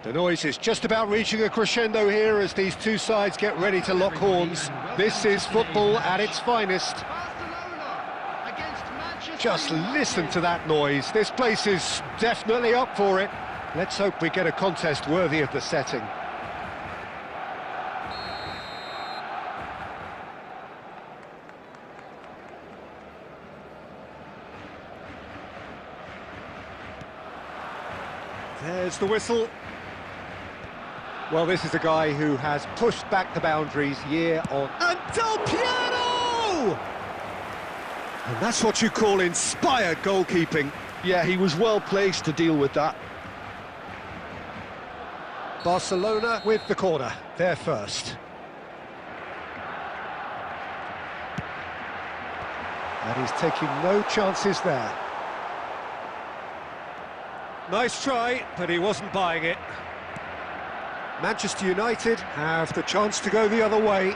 The noise is just about reaching a crescendo here as these two sides get ready to lock horns. This is football at its finest. Just listen to that noise. This place is definitely up for it. Let's hope we get a contest worthy of the setting. There's the whistle. Well, this is a guy who has pushed back the boundaries year on... And Del Piero! And that's what you call inspired goalkeeping. Yeah, he was well placed to deal with that. Barcelona with the corner, they're first. And he's taking no chances there. Nice try, but he wasn't buying it. Manchester United have the chance to go the other way.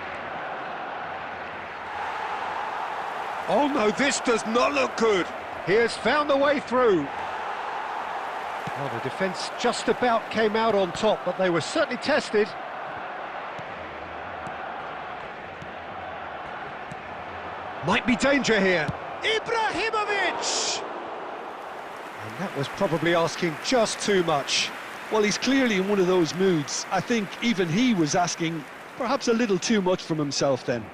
Oh no, this does not look good. He has found the way through. Well, the defence just about came out on top, but they were certainly tested. Might be danger here. Ibrahimovic! And that was probably asking just too much. Well, he's clearly in one of those moods. I think even he was asking perhaps a little too much from himself then.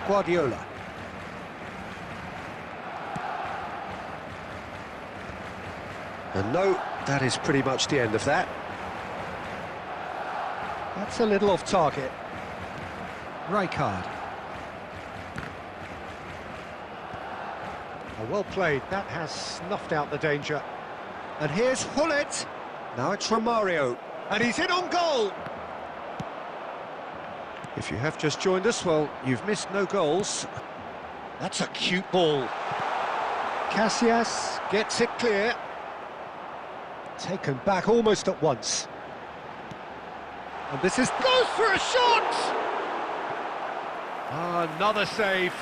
Guardiola. And no, that is pretty much the end of that. That's a little off target. Rijkaard. Oh, well played, that has snuffed out the danger. And here's Hullet. Now it's Romario. And he's in on goal! If you have just joined us, well, you've missed no goals. That's a cute ball. Casillas gets it clear. Taken back almost at once. And this is... goes for a shot! Another save.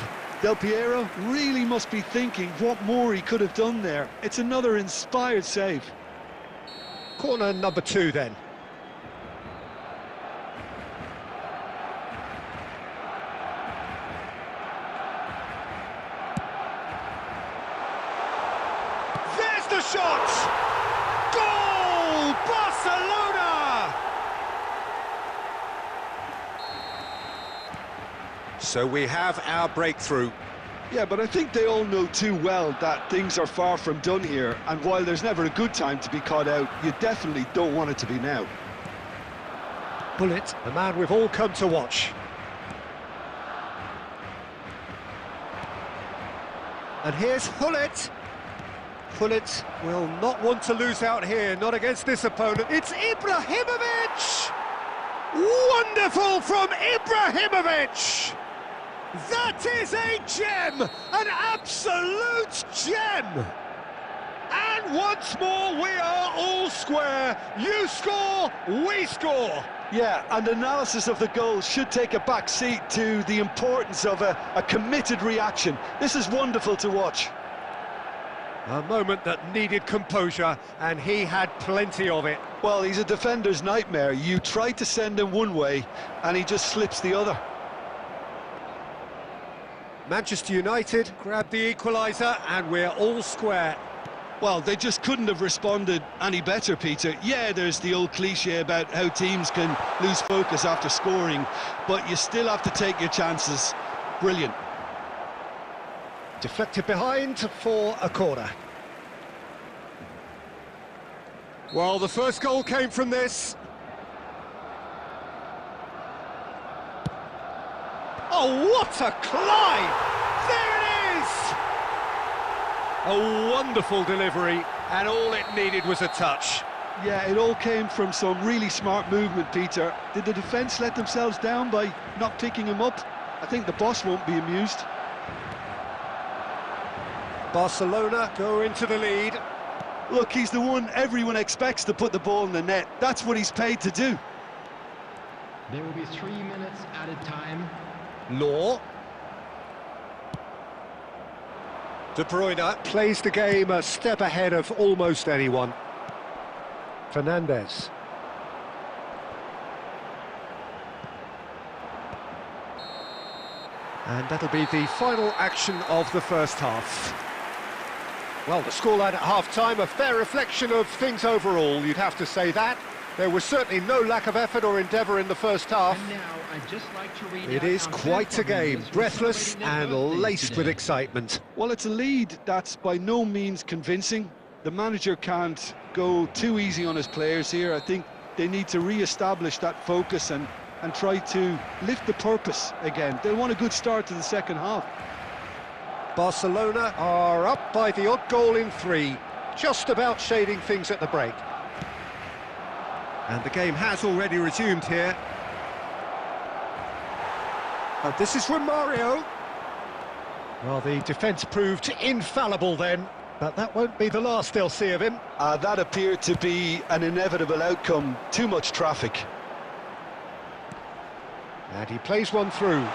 Del Piero really must be thinking what more he could have done there. It's another inspired save. Corner number 2 then. There's the shot! Goal! Barcelona! So we have our breakthrough. Yeah, but I think they all know too well that things are far from done here, and while there's never a good time to be caught out, you definitely don't want it to be now. Bullet, the man we've all come to watch. And here's Hullet. Hullet will not want to lose out here, not against this opponent. It's Ibrahimovic! Wonderful from Ibrahimovic! That is a gem! An absolute gem! And once more, we are all square. You score, we score. Yeah, and analysis of the goal should take a back seat to the importance of a committed reaction. This is wonderful to watch. A moment that needed composure, and he had plenty of it. Well, he's a defender's nightmare. You try to send him one way, and he just slips the other. Manchester United grab the equaliser, and we're all square. Well, they just couldn't have responded any better, Peter. Yeah, there's the old cliche about how teams can lose focus after scoring, but you still have to take your chances. Brilliant. Deflected behind for a corner. Well, the first goal came from this. Oh, what a climb! There it is! A wonderful delivery, and all it needed was a touch. Yeah, it all came from some really smart movement, Peter. Did the defence let themselves down by not picking him up? I think the boss won't be amused. Barcelona go into the lead. Look, he's the one everyone expects to put the ball in the net. That's what he's paid to do. There will be 3 minutes added time. Law. De Bruyne plays the game a step ahead of almost anyone. Fernandez. And that'll be the final action of the first half. Well, the scoreline at half-time, a fair reflection of things overall, you'd have to say that. There was certainly no lack of effort or endeavour in the first half. And now, I'd just like to read It is quite a game, breathless and laced with excitement. Well, it's a lead that's by no means convincing. The manager can't go too easy on his players here. I think they need to re-establish that focus and try to lift the purpose again. They'll want a good start to the second half. Barcelona are up by the odd goal in 3, just about shading things at the break. And the game has already resumed here. This is from Mario. Well, the defence proved infallible then, but that won't be the last they'll see of him. That appeared to be an inevitable outcome. Too much traffic. And he plays one through.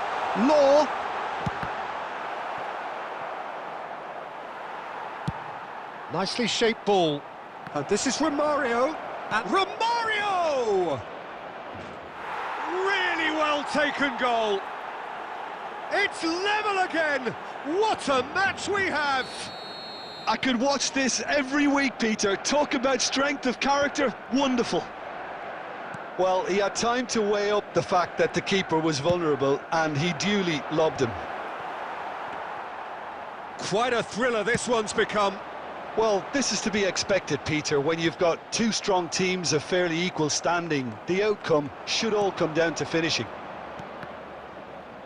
Law. Nicely shaped ball. This is Romario. And Romario! Really well taken goal. It's level again. What a match we have. I could watch this every week, Peter. Talk about strength of character. Wonderful. Well, he had time to weigh up the fact that the keeper was vulnerable, and he duly lobbed him. Quite a thriller this one's become. Well, this is to be expected, Peter. When you've got two strong teams of fairly equal standing, the outcome should all come down to finishing.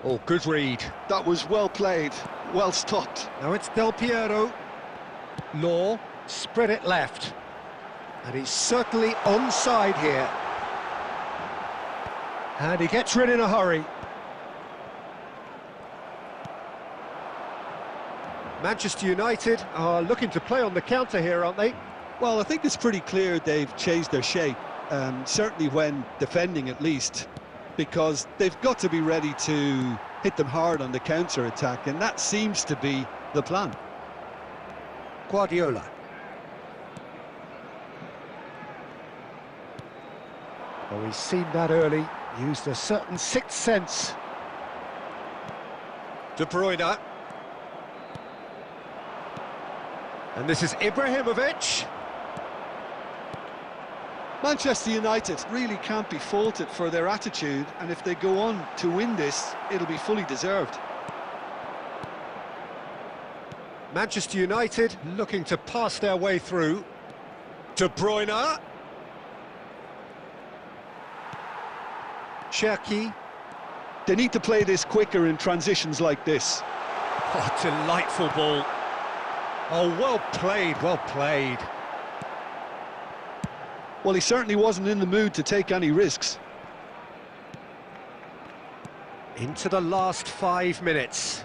Oh, good read. That was well played, well stopped. Now it's Del Piero. Law, spread it left. And he's certainly onside here. And he gets rid in a hurry. Manchester United are looking to play on the counter here, aren't they? Well, I think it's pretty clear they've changed their shape, certainly when defending at least, because they've got to be ready to hit them hard on the counter-attack, and that seems to be the plan. Guardiola. Oh, he's seen that early, used a certain sixth sense. De Bruyne. And this is Ibrahimovic. Manchester United really can't be faulted for their attitude, and if they go on to win this, it'll be fully deserved. Manchester United looking to pass their way through. De Bruyne. Cherki. They need to play this quicker in transitions like this. Oh, delightful ball. Oh, well played, well played. Well, he certainly wasn't in the mood to take any risks. Into the last 5 minutes.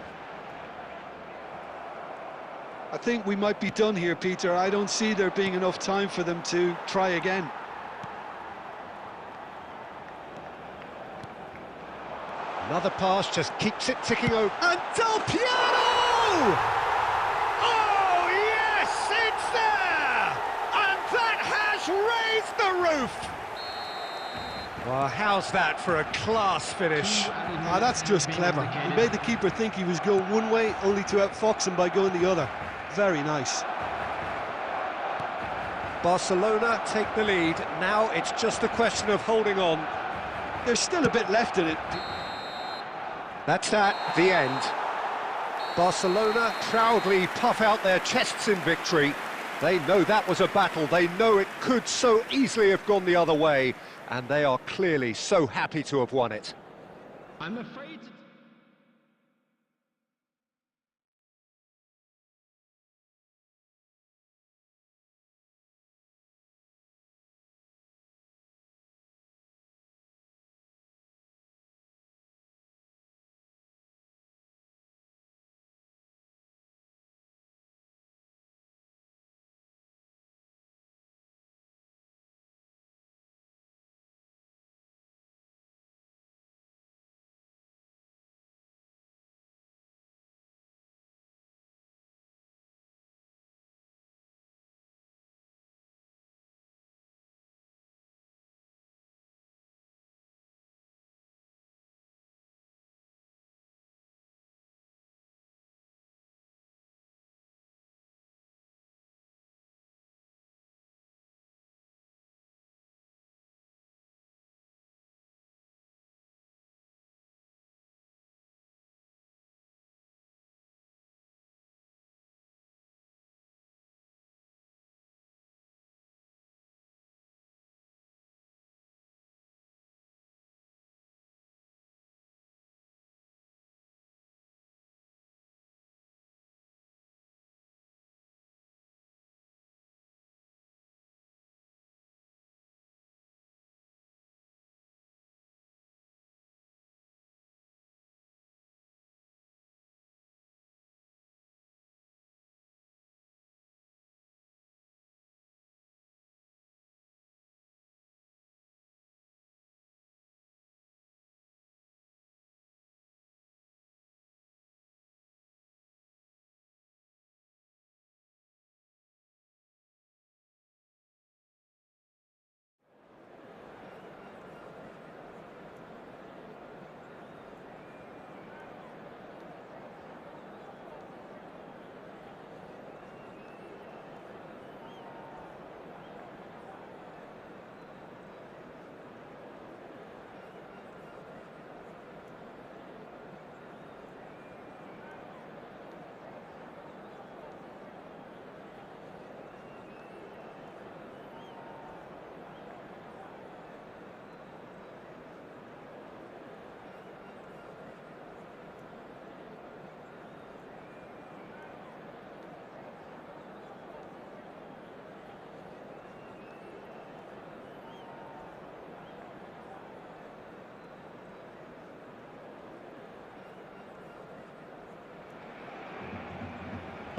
I think we might be done here, Peter. I don't see there being enough time for them to try again. Another pass just keeps it ticking over. And Del Piero! Oh, yes, it's there! And that has raised the roof! Well, how's that for a class finish? That's just clever. He made the keeper think he was going one way, only to outfox him by going the other. Very nice. Barcelona take the lead. Now it's just a question of holding on. There's still a bit left in it. That's that, the end. Barcelona proudly puff out their chests in victory. They know that was a battle. They know it could so easily have gone the other way. And they are clearly so happy to have won it. I'm afraid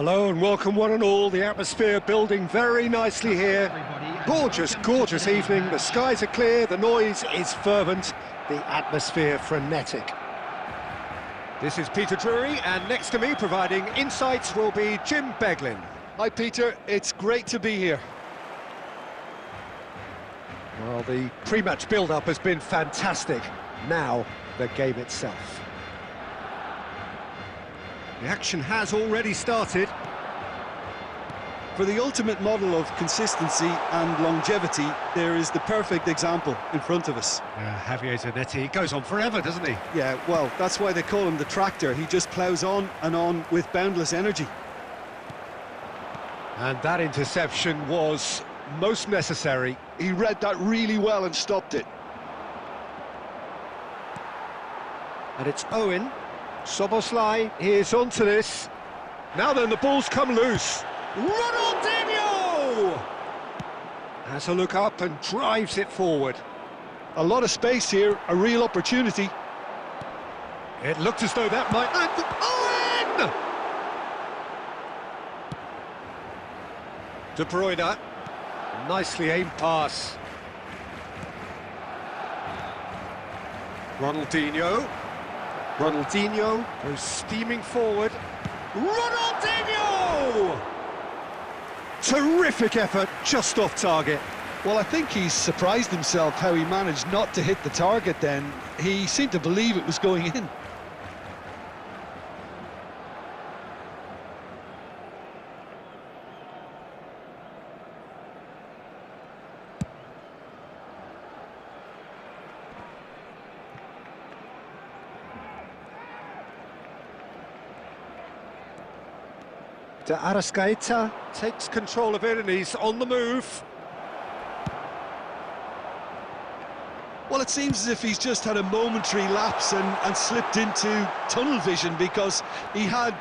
Hello and welcome one and all. The atmosphere building very nicely here. Gorgeous, gorgeous evening. The skies are clear, the noise is fervent, the atmosphere frenetic. This is Peter Drury, and next to me providing insights will be Jim Beglin. Hi Peter, it's great to be here. Well, the pre-match build-up has been fantastic. Now, the game itself. The action has already started. For the ultimate model of consistency and longevity, there is the perfect example in front of us. Javier Zanetti goes on forever, doesn't he? Yeah, well, that's why they call him the tractor. He just ploughs on and on with boundless energy. And that interception was most necessary. He read that really well and stopped it. And it's Owen. Soboslai is onto this. Now then, the ball's come loose. Ronaldinho! Has a look up and drives it forward. A lot of space here, a real opportunity. It looked as though that might... And Owen! De Bruyne. Nicely aimed pass. Ronaldinho goes steaming forward. Ronaldinho! Terrific effort, just off target. Well, I think he's surprised himself how he managed not to hit the target then. He seemed to believe it was going in. De Arrascaeta takes control of it and he's on the move. Well, it seems as if he's just had a momentary lapse and slipped into tunnel vision because he had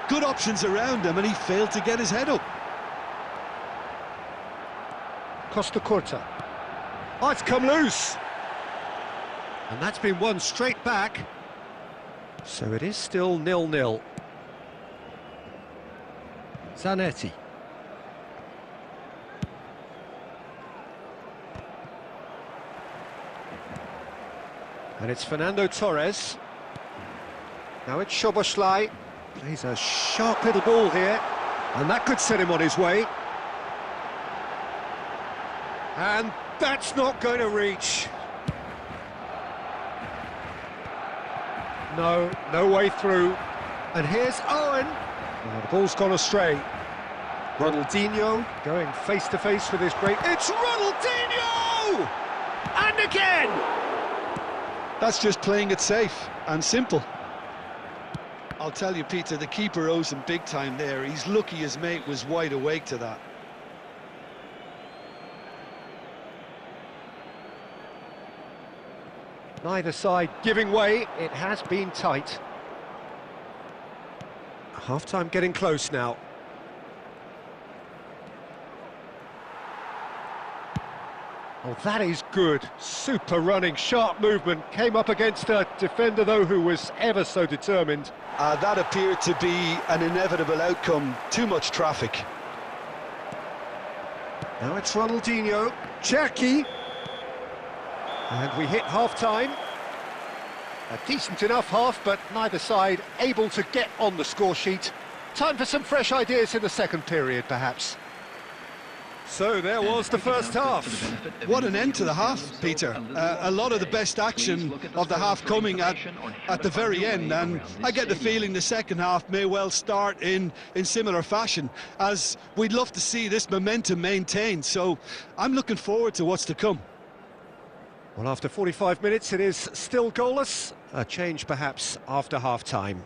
good options around him and he failed to get his head up. Costa Curta. Oh, it's come loose. And that's been won straight back. So it is still 0-0. Zanetti. And it's Fernando Torres. Now it's Szoboszlai. Plays a sharp little ball here. And that could set him on his way. And that's not going to reach. No way through. And here's Owen. Well, the ball's gone astray. Ronaldinho going face-to-face with his great... It's Ronaldinho! And again! That's just playing it safe and simple. I'll tell you, Peter, the keeper owes him big time there. He's lucky his mate was wide awake to that. Neither side giving way. It has been tight. Half-time getting close now. Oh, that is good. Super running, sharp movement. Came up against a defender, though, who was ever so determined. That appeared to be an inevitable outcome. Too much traffic. Now it's Ronaldinho. Cherki. And we hit half-time. A decent enough half, but neither side able to get on the score sheet. Time for some fresh ideas in the second period, perhaps. So there was the first half. What an end to the half, Peter. A lot of the best action of the half coming at the very end, and I get the feeling the second half may well start in similar fashion, as we'd love to see this momentum maintained. So I'm looking forward to what's to come. Well, after 45 minutes, it is still goalless. A change, perhaps, after half-time.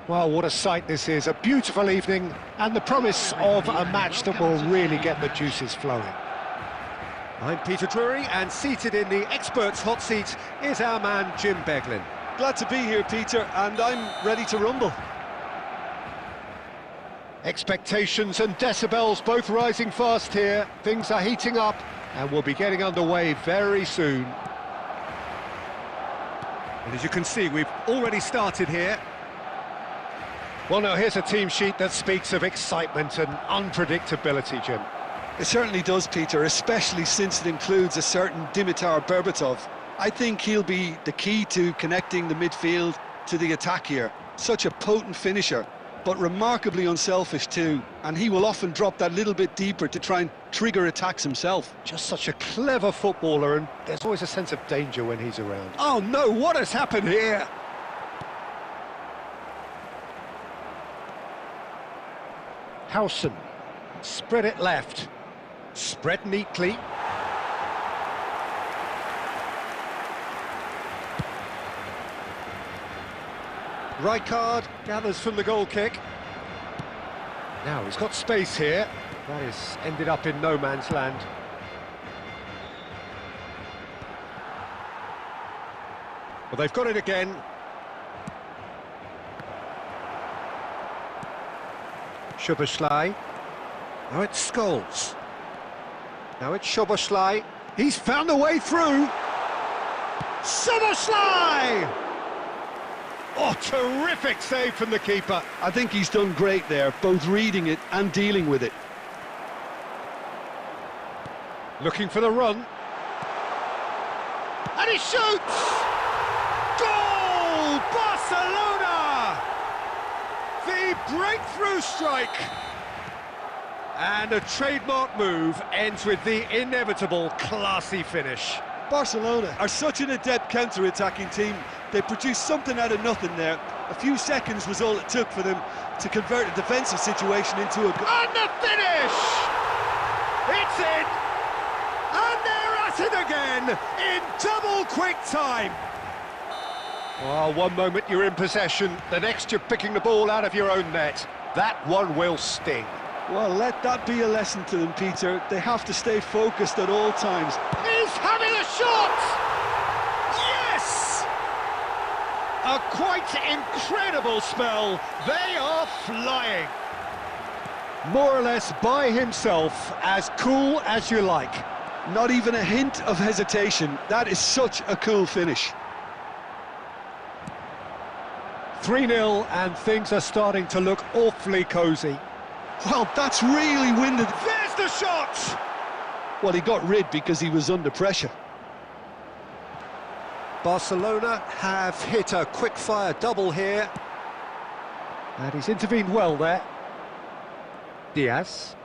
Well, what a sight this is, a beautiful evening and the promise of a match that will really get the juices flowing. I'm Peter Drury, and seated in the experts' hot seat is our man Jim Beglin. Glad to be here, Peter, and I'm ready to rumble. Expectations and decibels both rising fast here. Things are heating up and we'll be getting underway very soon. And as you can see, we've already started here. Well, now here's a team sheet that speaks of excitement and unpredictability, Jim. It certainly does, Peter, especially since it includes a certain Dimitar Berbatov. I think he'll be the key to connecting the midfield to the attack here. Such a potent finisher, but remarkably unselfish too, and he will often drop that little bit deeper to try and trigger attacks himself. Just such a clever footballer, and there's always a sense of danger when he's around. Oh no, what has happened here? Howson, spread it left, spread neatly. Rijkaard gathers from the goal kick. Now he's got space here. That has ended up in no man's land. Well, they've got it again. Szoboszlai. Now it's Scholes. Now it's Szoboszlai. He's found a way through. Szoboszlai! Oh, terrific save from the keeper. I think he's done great there, both reading it and dealing with it. Looking for the run. And he shoots! Goal! Barcelona! The breakthrough strike. And a trademark move ends with the inevitable classy finish. Barcelona are such an adept counter-attacking team. They produced something out of nothing there. A few seconds was all it took for them to convert a defensive situation into a goal. And the finish! It's in! And they're at it again in double quick time. Well, one moment you're in possession, the next you're picking the ball out of your own net. That one will sting. Well, let that be a lesson to them, Peter. They have to stay focused at all times. He's having a shot! Yes! A quite incredible spell. They are flying. More or less by himself, as cool as you like. Not even a hint of hesitation. That is such a cool finish. 3-0, and things are starting to look awfully cosy. Well, that's really winded. There's the shot! Well, he got rid because he was under pressure. Barcelona have hit a quick-fire double here. And he's intervened well there. Diaz.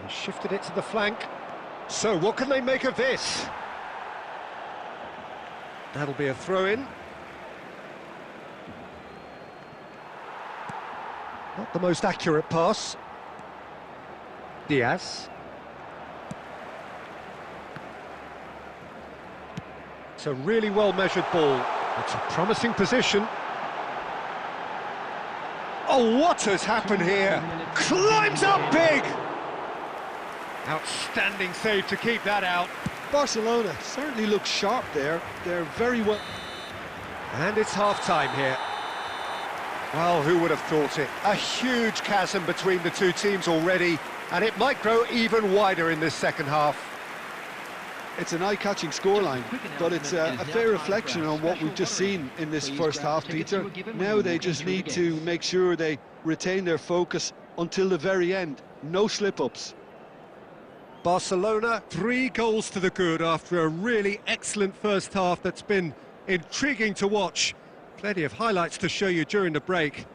And shifted it to the flank. So, what can they make of this? That'll be a throw-in. Not the most accurate pass. Diaz. It's a really well-measured ball. It's a promising position. Oh, what has happened here? Climbs up big! Outstanding save to keep that out. Barcelona certainly looks sharp there. They're very well... And it's half-time here. Well, who would have thought it? A huge chasm between the two teams already, and it might grow even wider in this second half. It's an eye-catching scoreline, but it's a fair reflection on what we've just seen in this first half, Peter. Now they just need to make sure they retain their focus until the very end. No slip-ups. Barcelona, 3 goals to the good after a really excellent first half that's been intriguing to watch. Plenty of highlights to show you during the break.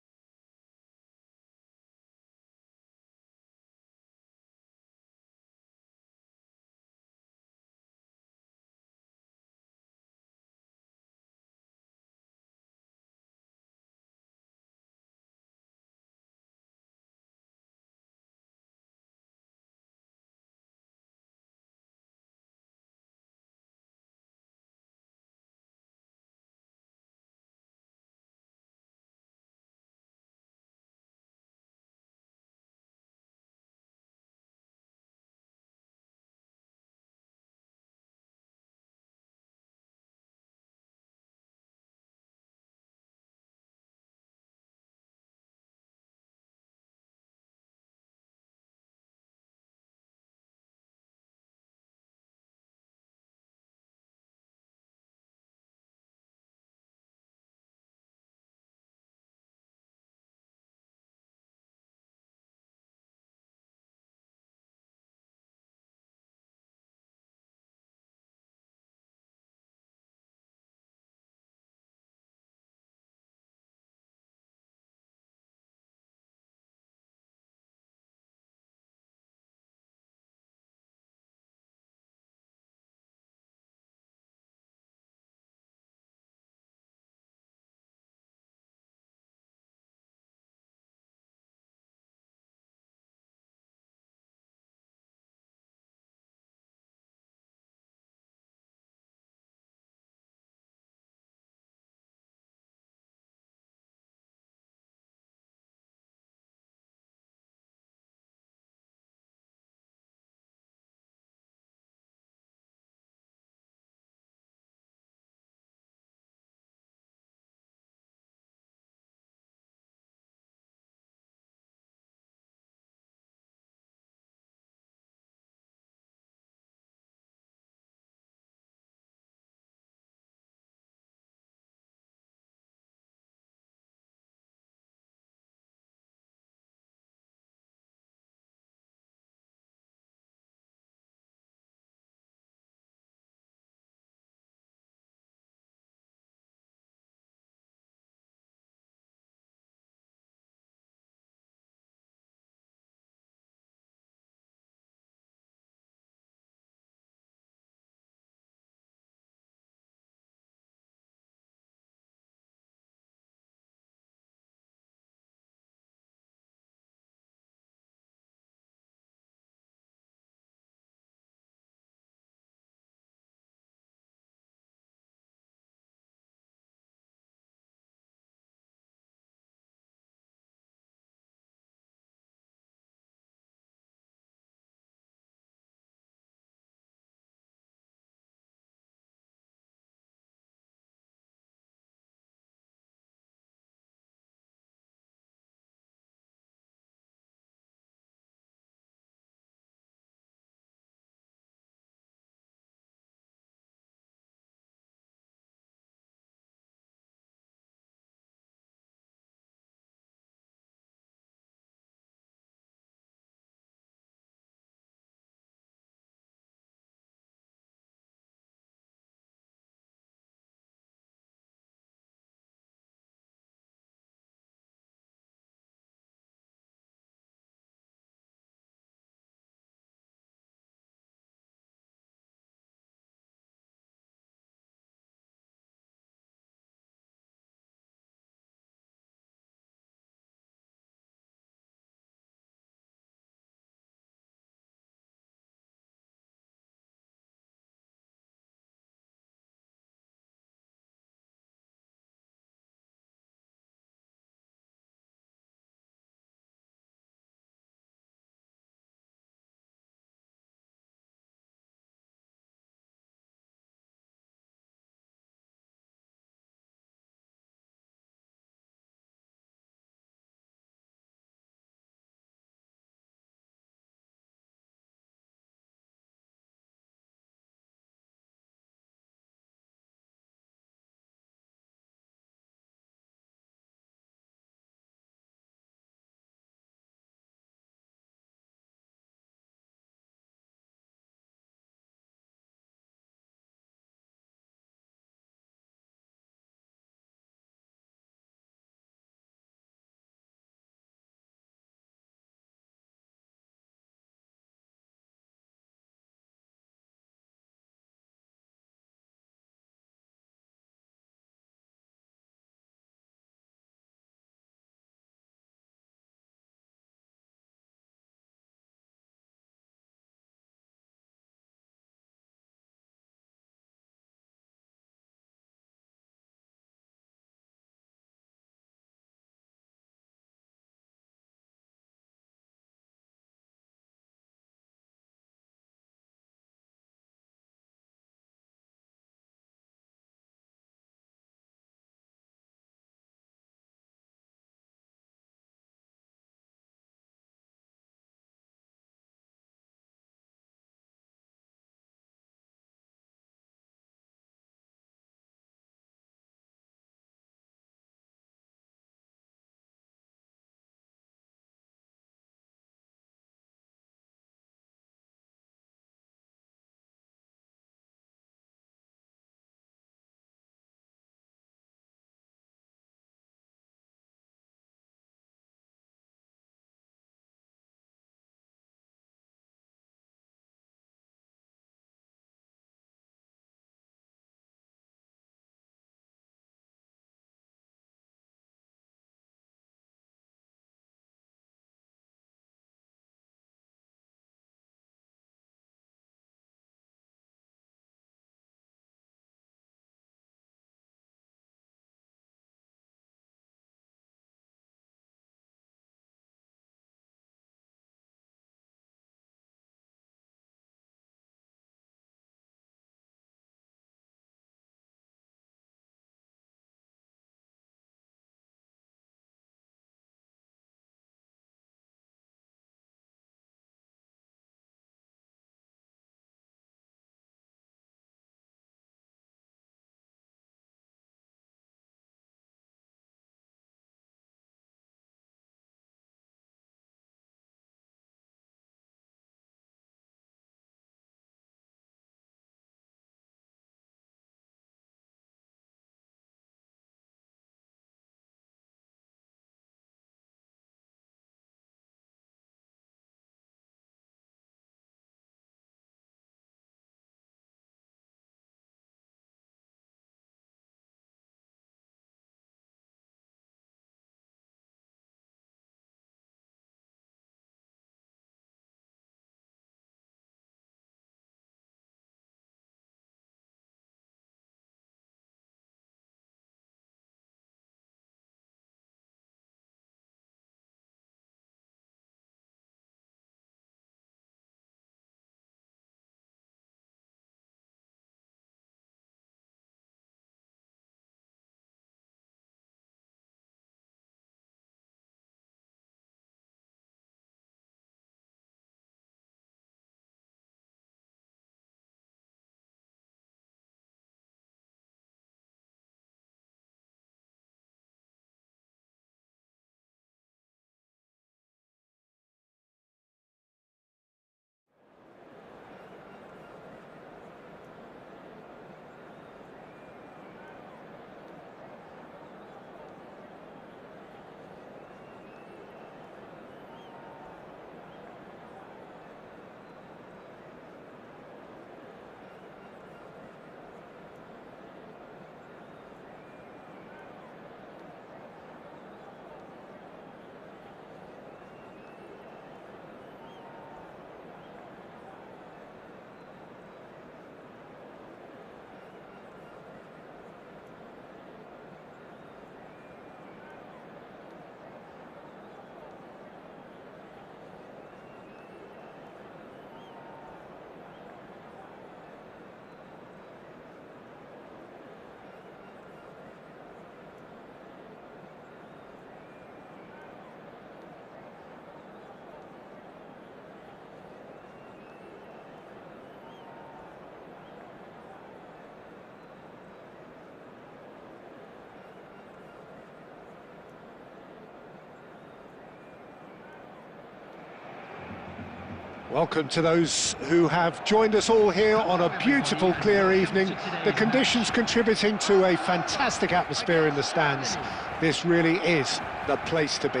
Welcome to those who have joined us all here on a beautiful, clear evening. The conditions contributing to a fantastic atmosphere in the stands. This really is the place to be.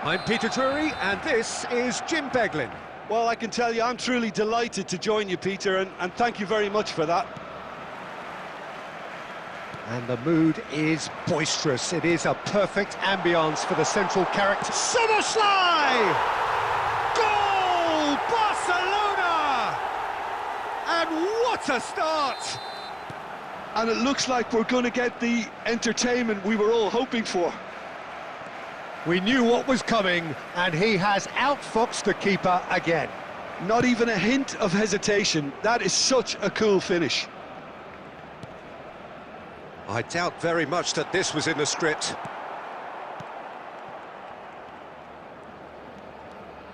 I'm Peter Drury, and this is Jim Beglin. Well, I can tell you, I'm truly delighted to join you, Peter, and thank you very much for that. And the mood is boisterous. It is a perfect ambience for the central character. Szoboszlai! Goal! Barcelona! And what a start! And it looks like we're going to get the entertainment we were all hoping for. We knew what was coming, and he has outfoxed the keeper again. Not even a hint of hesitation. That is such a cool finish. I doubt very much that this was in the script.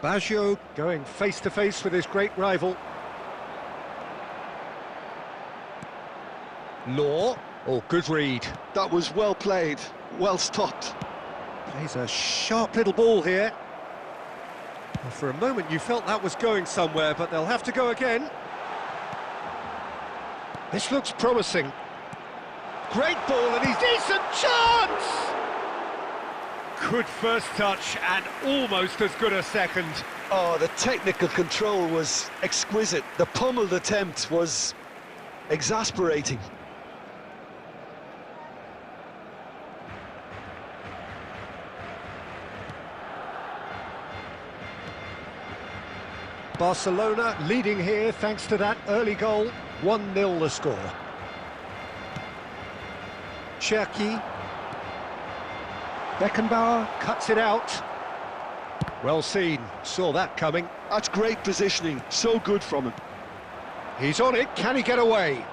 Baggio going face-to-face with his great rival. Law. Oh, good read. That was well played, well stopped. Plays a sharp little ball here. Well, for a moment you felt that was going somewhere, but they'll have to go again. This looks promising. Great ball, and he's decent chance! Good first touch, and almost as good a second. Oh, the technical control was exquisite. The pummeled attempt was exasperating. Barcelona leading here thanks to that early goal. 1-0 the score. Cherki. Beckenbauer cuts it out. Well seen, saw that coming. That's great positioning, so good from him. He's on it, can he get away?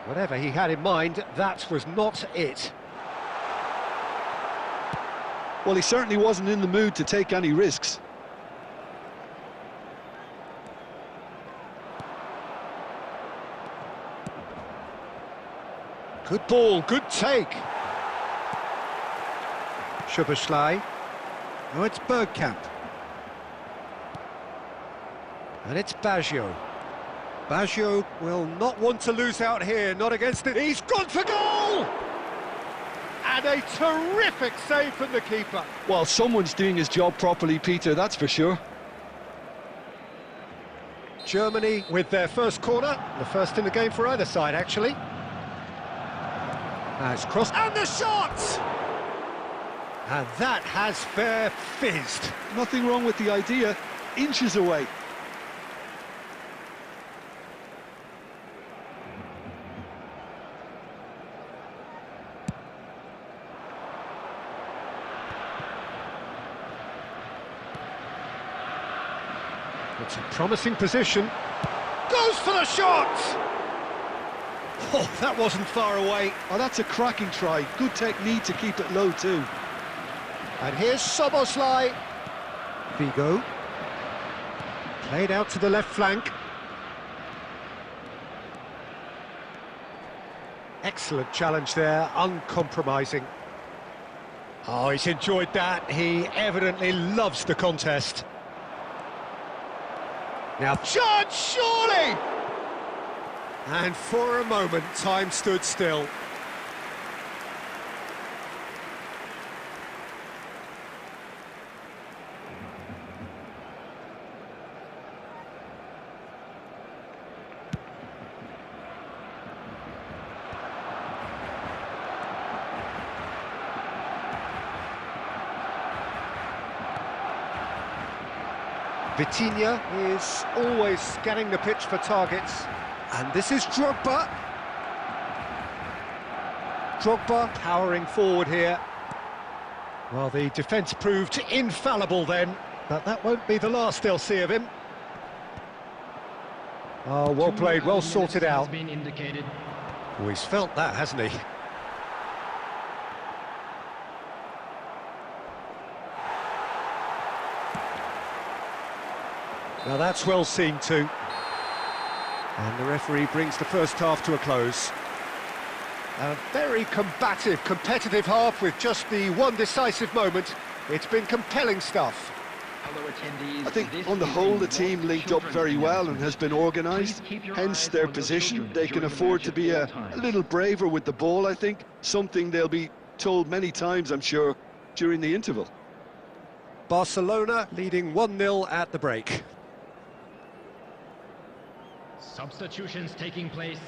Whatever he had in mind, that was not it. Well, he certainly wasn't in the mood to take any risks. Good ball, good take. Szoboszlai. Oh, it's Bergkamp. And it's Baggio. Baggio will not want to lose out here, not against it. He's gone for goal! And a terrific save from the keeper. Well, someone's doing his job properly, Peter, that's for sure. Germany with their first corner, the first in the game for either side, actually. It's crossed, and the shot! And that has fair fizzed. Nothing wrong with the idea, inches away. It's a promising position. Goes for the shot! Oh, that wasn't far away. Oh, that's a cracking try. Good technique to keep it low too. And here's Szoboszlai. Figo. Played out to the left flank. Excellent challenge there, uncompromising. Oh, he's enjoyed that. He evidently loves the contest. Now, chance, surely! And for a moment, time stood still. Vitinha is always scanning the pitch for targets. And this is Drogba. Drogba powering forward here. Well, the defence proved infallible then, but that won't be the last they'll see of him. Oh, well played, well sorted out. Oh, he's felt that, hasn't he? Now that's well seen too. And the referee brings the first half to a close. A very combative, competitive half with just the one decisive moment. It's been compelling stuff. Fellow attendees, I think this on the is whole a the team World linked up Children's very well and Announcement. has been organised, Please keep your hence eyes their on your position. children They can during the afford match to at be all a times. little braver with the ball, I think. Something they'll be told many times, I'm sure, during the interval. Barcelona leading 1-0 at the break. Substitutions taking place.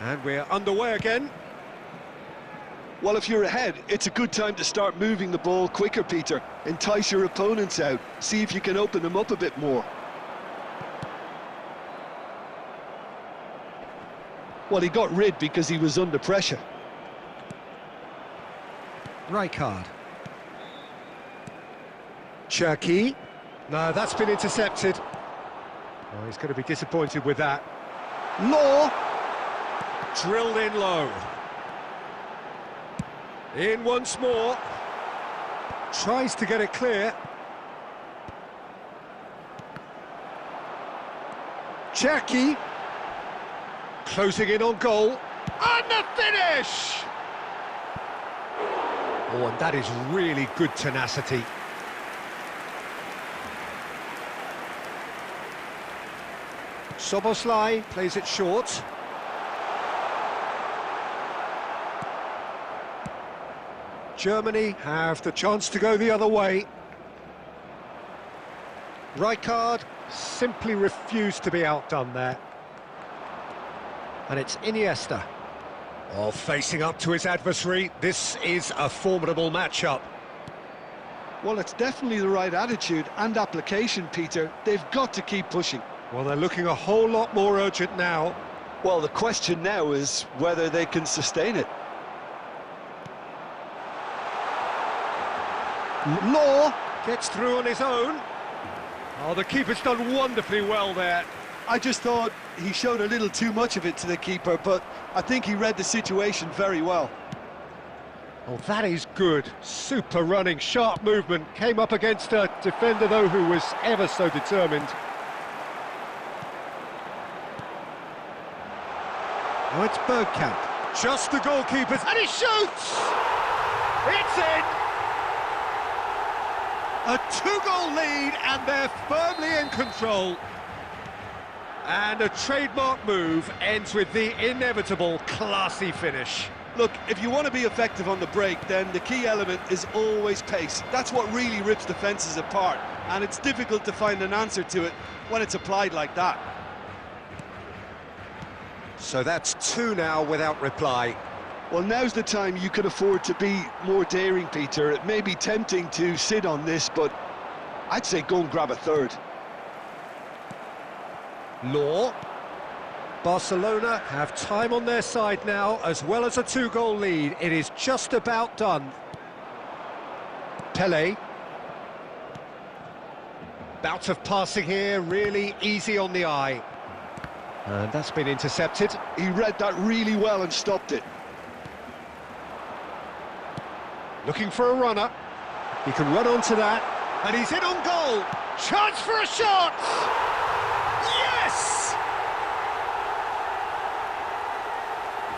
And we're underway again. Well, if you're ahead, it's a good time to start moving the ball quicker, Peter. Entice your opponents out. See if you can open them up a bit more. Well, he got rid because he was under pressure. Rijkaard. Cherki. No, that's been intercepted. Oh, he's going to be disappointed with that. Law. Drilled in low. In once more. Tries to get it clear. Cherki. Closing in on goal. And the finish! Oh, and that is really good tenacity. Soboslai plays it short. Germany have the chance to go the other way. Rijkaard simply refused to be outdone there. And it's Iniesta. Oh, facing up to his adversary, this is a formidable matchup. Well, it's definitely the right attitude and application, Peter. They've got to keep pushing. Well, they're looking a whole lot more urgent now. Well, the question now is whether they can sustain it. Law gets through on his own. Oh, the keeper's done wonderfully well there. I just thought he showed a little too much of it to the keeper, but I think he read the situation very well. Oh, that is good. Super running, sharp movement. Came up against a defender, though, who was ever so determined. Oh, it's Bergkamp. Just the goalkeepers, and he shoots! It's in! A 2-goal lead, and they're firmly in control. And a trademark move ends with the inevitable classy finish. Look, if you want to be effective on the break, then the key element is always pace. That's what really rips defences apart, and it's difficult to find an answer to it when it's applied like that. So that's 2 now without reply. Well, now's the time you can afford to be more daring, Peter. It may be tempting to sit on this, but I'd say go and grab a third. Law. Barcelona have time on their side now, as well as a 2-goal lead. It is just about done. Pele. Bout of passing here, really easy on the eye. And that's been intercepted. He read that really well and stopped it. Looking for a runner. He can run onto that. And he's in on goal. Chance for a shot! Yes!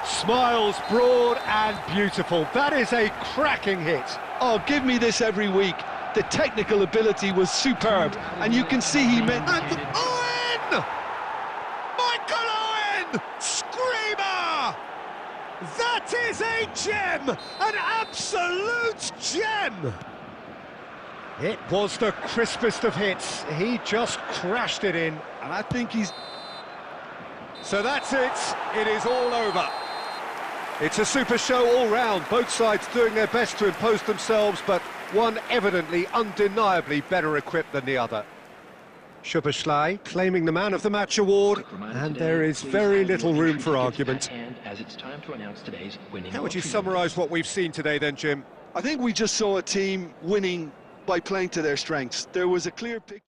Smiles broad and beautiful. That is a cracking hit. Oh, give me this every week. The technical ability was superb, and you can see he meant... And Owen! Michael Owen! Screamer! That That is a gem! An absolute gem! It was the crispest of hits. He just crashed it in. And I think he's... So that's it. It is all over. It's a super show all round. Both sides doing their best to impose themselves, but one evidently, undeniably better equipped than the other. Szoboszlai claiming the Man of the Match award, and there is very little room for argument. How would you summarise what we've seen today then, Jim? I think we just saw a team winning by playing to their strengths. There was a clear picture.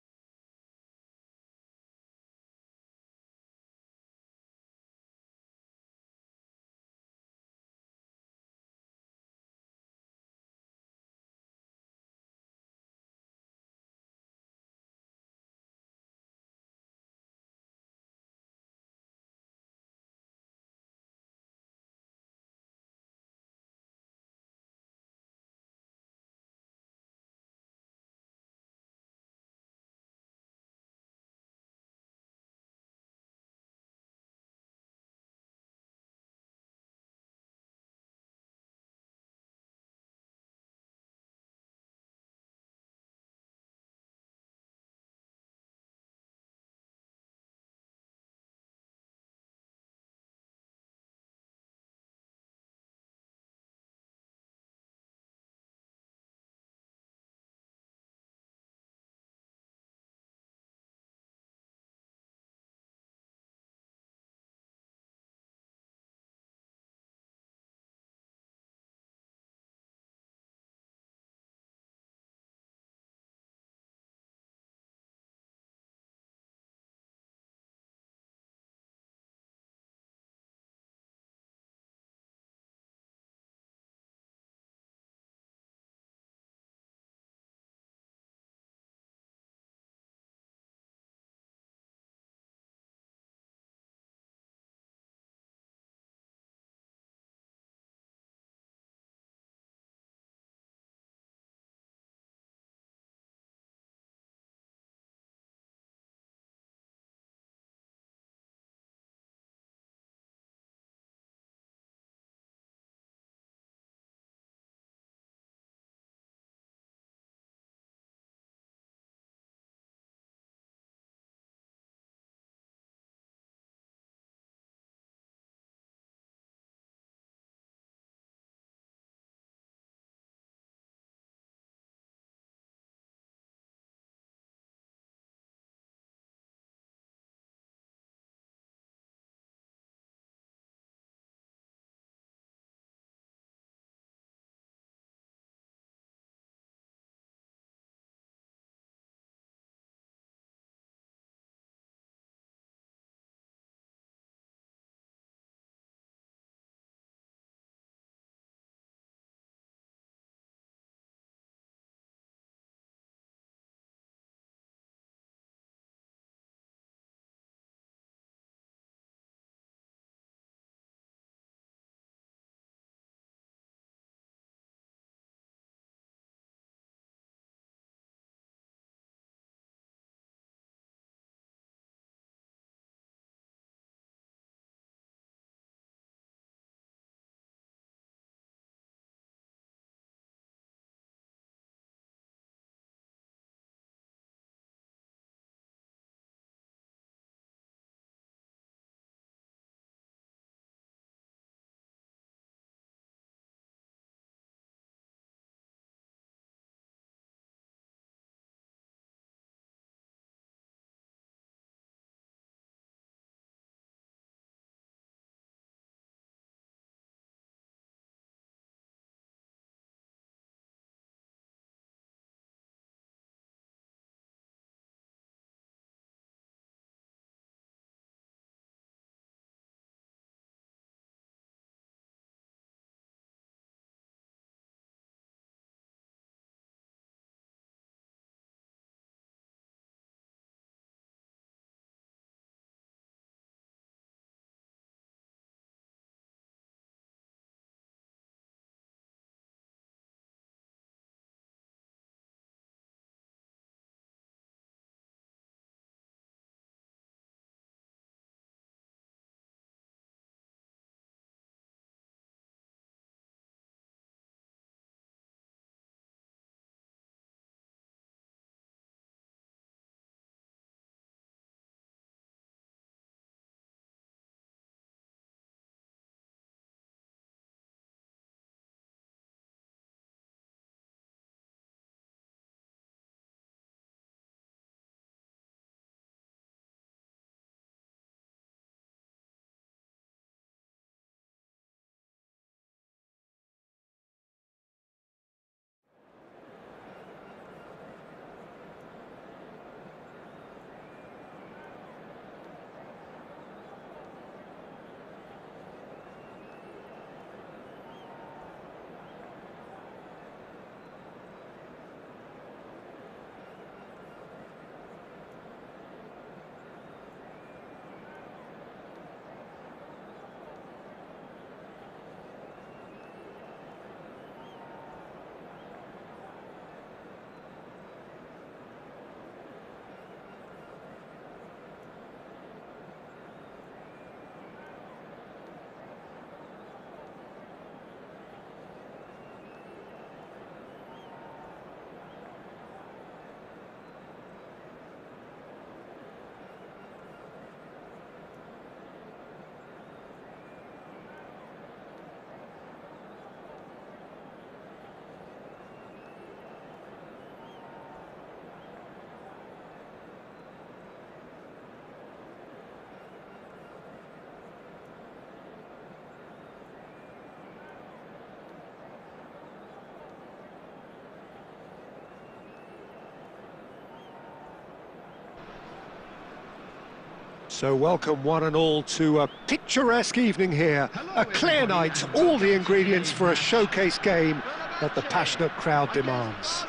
So welcome one and all to a picturesque evening here. A clear night, all the ingredients for a showcase game that the passionate crowd demands.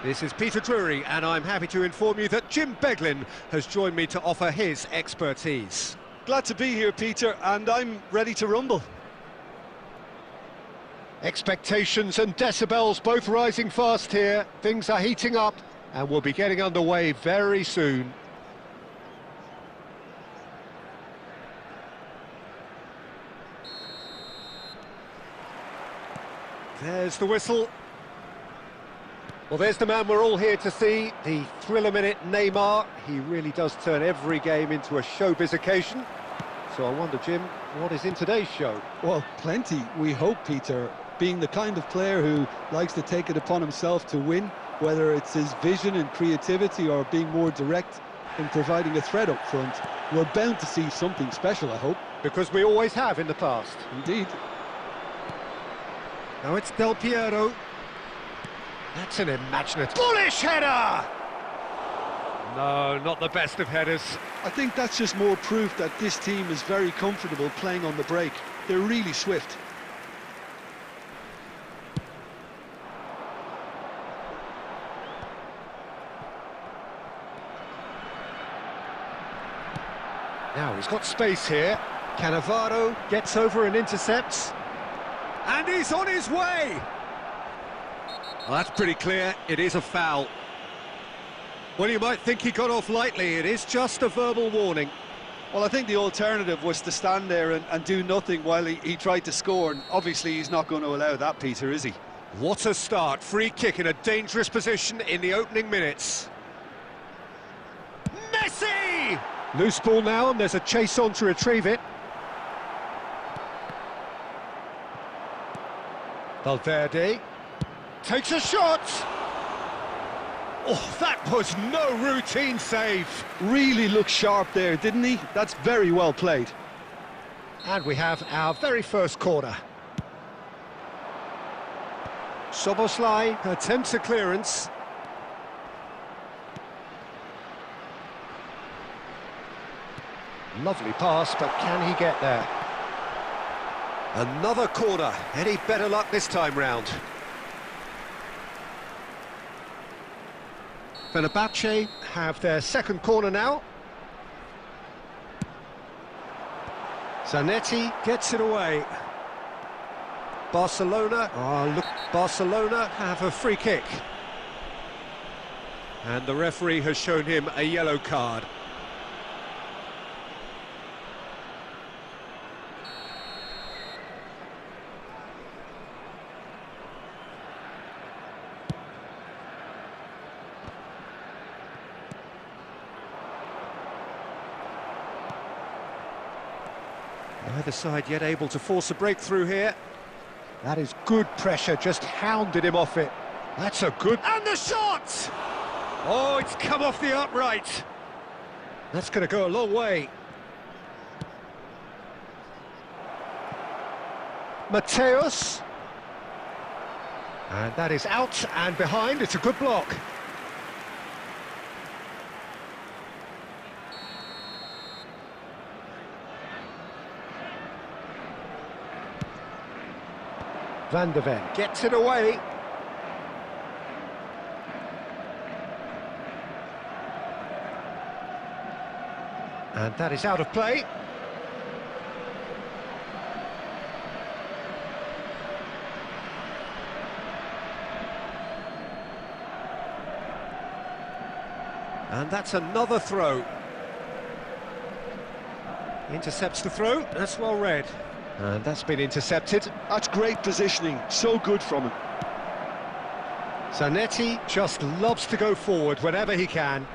This is Peter Drury, and I'm happy to inform you that Jim Beglin has joined me to offer his expertise. Glad to be here, Peter, and I'm ready to rumble. Expectations and decibels both rising fast here. Things are heating up, and we'll be getting underway very soon. There's the whistle. Well, there's the man we're all here to see, the thriller-minute Neymar. He really does turn every game into a showbiz occasion. So I wonder, Jim, what is in today's show? Well, plenty, we hope, Peter. Being the kind of player who likes to take it upon himself to win, whether it's his vision and creativity or being more direct in providing a threat up front, we're bound to see something special, I hope. Because we always have in the past. Indeed. Now it's Del Piero. That's an imaginative... bullish header! No, not the best of headers. I think that's just more proof that this team is very comfortable playing on the break. They're really swift. Now he's got space here. Cannavaro gets over and intercepts. And he's on his way! Well, that's pretty clear, it is a foul. Well, you might think he got off lightly, it is just a verbal warning. Well, I think the alternative was to stand there and do nothing while he tried to score, and obviously he's not going to allow that, Peter, is he? What a start, free kick in a dangerous position in the opening minutes. Messi! Loose ball now, and there's a chase on to retrieve it. Valverde takes a shot. Oh, that was no routine save. Really looked sharp there, didn't he? That's very well played. And we have our very first corner. Szoboszlai attempts a clearance. Lovely pass, but can he get there? Another corner. Any better luck this time round? Fenerbahce have their second corner now. Zanetti gets it away. Barcelona, Barcelona have a free kick. And the referee has shown him a yellow card. Neither side yet able to force a breakthrough here. That is good pressure, just hounded him off it. That's a good... and the shot! Oh, it's come off the upright. That's going to go a long way. Mateus. And that is out and behind. It's a good block. Van de Ven gets it away. And that is out of play. And that's another throw. Intercepts the throw, that's well read. And that's been intercepted. That's great positioning, so good from him. Zanetti just loves to go forward whenever he can.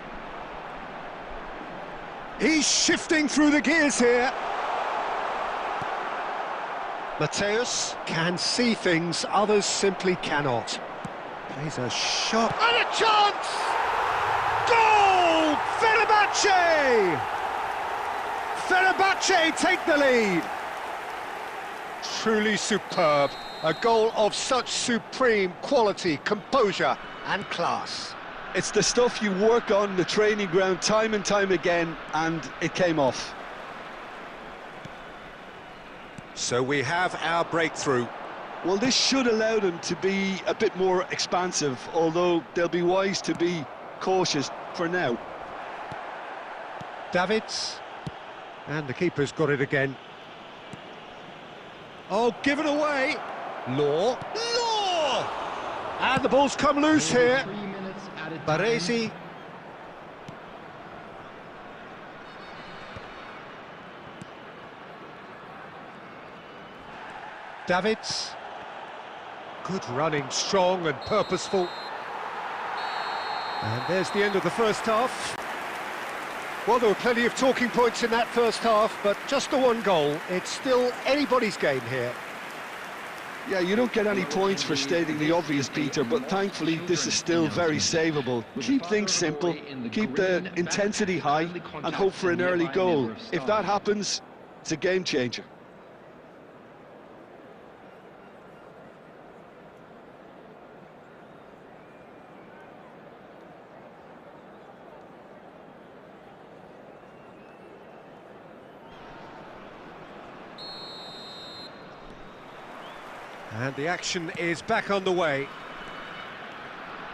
He's shifting through the gears here. Mateus can see things others simply cannot. Plays a shot and a chance! Goal! Fenerbahce! Fenerbahce take the lead. Truly superb. A goal of such supreme quality, composure and class. It's the stuff you work on the training ground time and time again, and it came off. So we have our breakthrough. Well, this should allow them to be a bit more expansive, although they'll be wise to be cautious for now. Davids. And the keeper's got it again. Oh, given away. Law. And the ball's come loose here. 3 minutes added time. Baresi. Davids. Good running, strong and purposeful. And there's the end of the first half. Well, there were plenty of talking points in that first half, but just the one goal. It's still anybody's game here. Yeah, you don't get any points for stating the obvious, Peter, but thankfully this is still very savable. Keep things simple, keep the intensity high, and hope for an early goal. If that happens, it's a game changer. And the action is back on the way.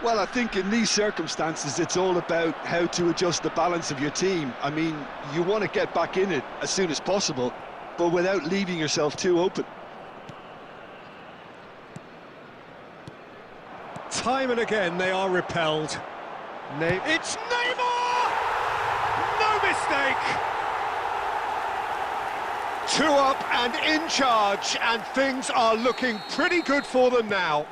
Well, I think in these circumstances, it's all about how to adjust the balance of your team. I mean, you want to get back in it as soon as possible, but without leaving yourself too open. Time and again, they are repelled. It's Neymar! No mistake! 2 up and in charge, and things are looking pretty good for them now.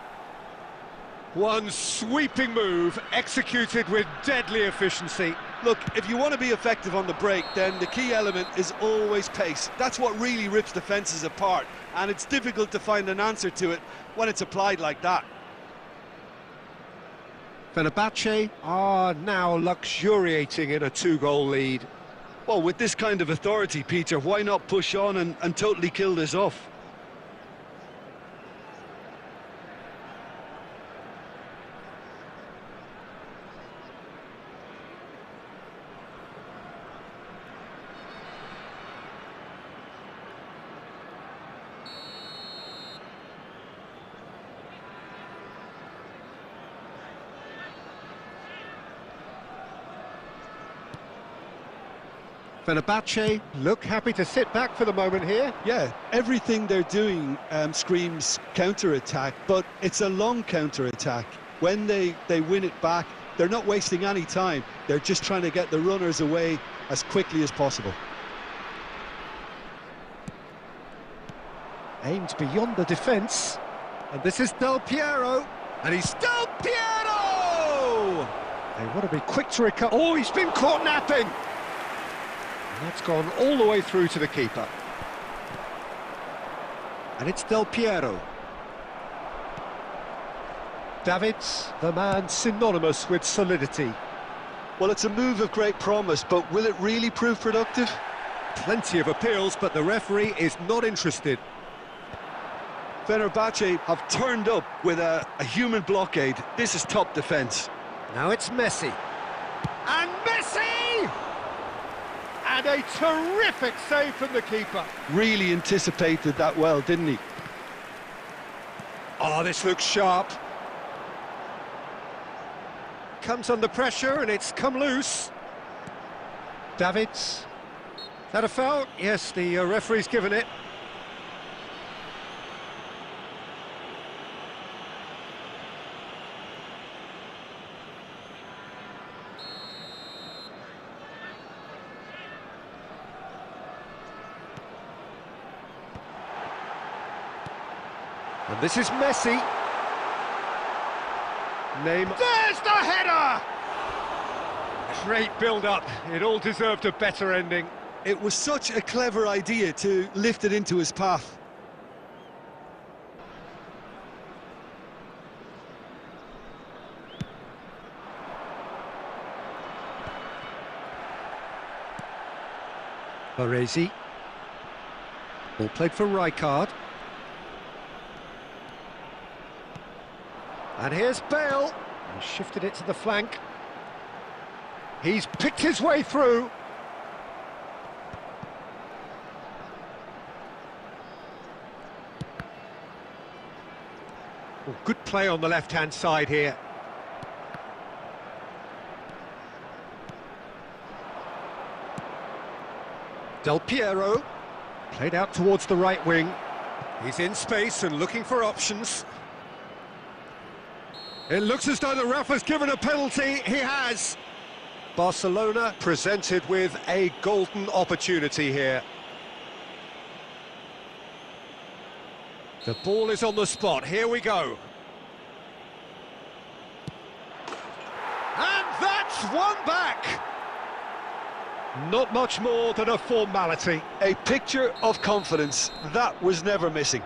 One sweeping move, executed with deadly efficiency. Look, if you want to be effective on the break, then the key element is always pace. That's what really rips defences apart, and it's difficult to find an answer to it when it's applied like that. Fenerbahce are now luxuriating in a 2-goal lead. Well, with this kind of authority, Peter, why not push on and totally kill this off? Fenerbahce look happy to sit back for the moment here. Yeah, everything they're doing screams counter-attack, but it's a long counter-attack. When they win it back, they're not wasting any time. They're just trying to get the runners away as quickly as possible. Aimed beyond the defence. And this is Del Piero. And he's Del Piero! They want to be quick to recover. Oh, he's been caught napping! That's gone all the way through to the keeper. And it's Del Piero. Davids, the man synonymous with solidity. Well, it's a move of great promise, but will it really prove productive? Plenty of appeals, but the referee is not interested. Fenerbahce have turned up with a human blockade. This is top defence. Now it's Messi. And Messi! And a terrific save from the keeper. Really anticipated that well, didn't he? Oh, this looks sharp. Comes under pressure and it's come loose. Davids. Is that a foul? Yes, the referee's given it. And this is Messi. There's the header! Great build-up. It all deserved a better ending. It was such a clever idea to lift it into his path. Baresi. Ball played for Rijkaard. And here's Bale. He shifted it to the flank. He's picked his way through. Well, good play on the left-hand side here. Del Piero, played out towards the right wing. He's in space and looking for options. It looks as though the ref has given a penalty. He has. Barcelona presented with a golden opportunity here. The ball is on the spot. Here we go. And that's one back. Not much more than a formality. A picture of confidence. That was never missing.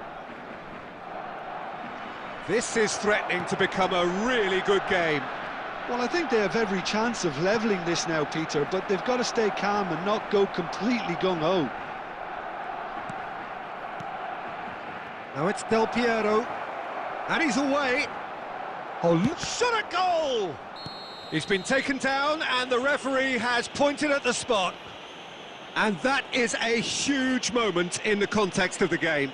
This is threatening to become a really good game. Well, I think they have every chance of levelling this now, Peter, but they've got to stay calm and not go completely gung-ho. Now it's Del Piero, and he's away. Oh, shot at goal! He's been taken down, and the referee has pointed at the spot. And that is a huge moment in the context of the game.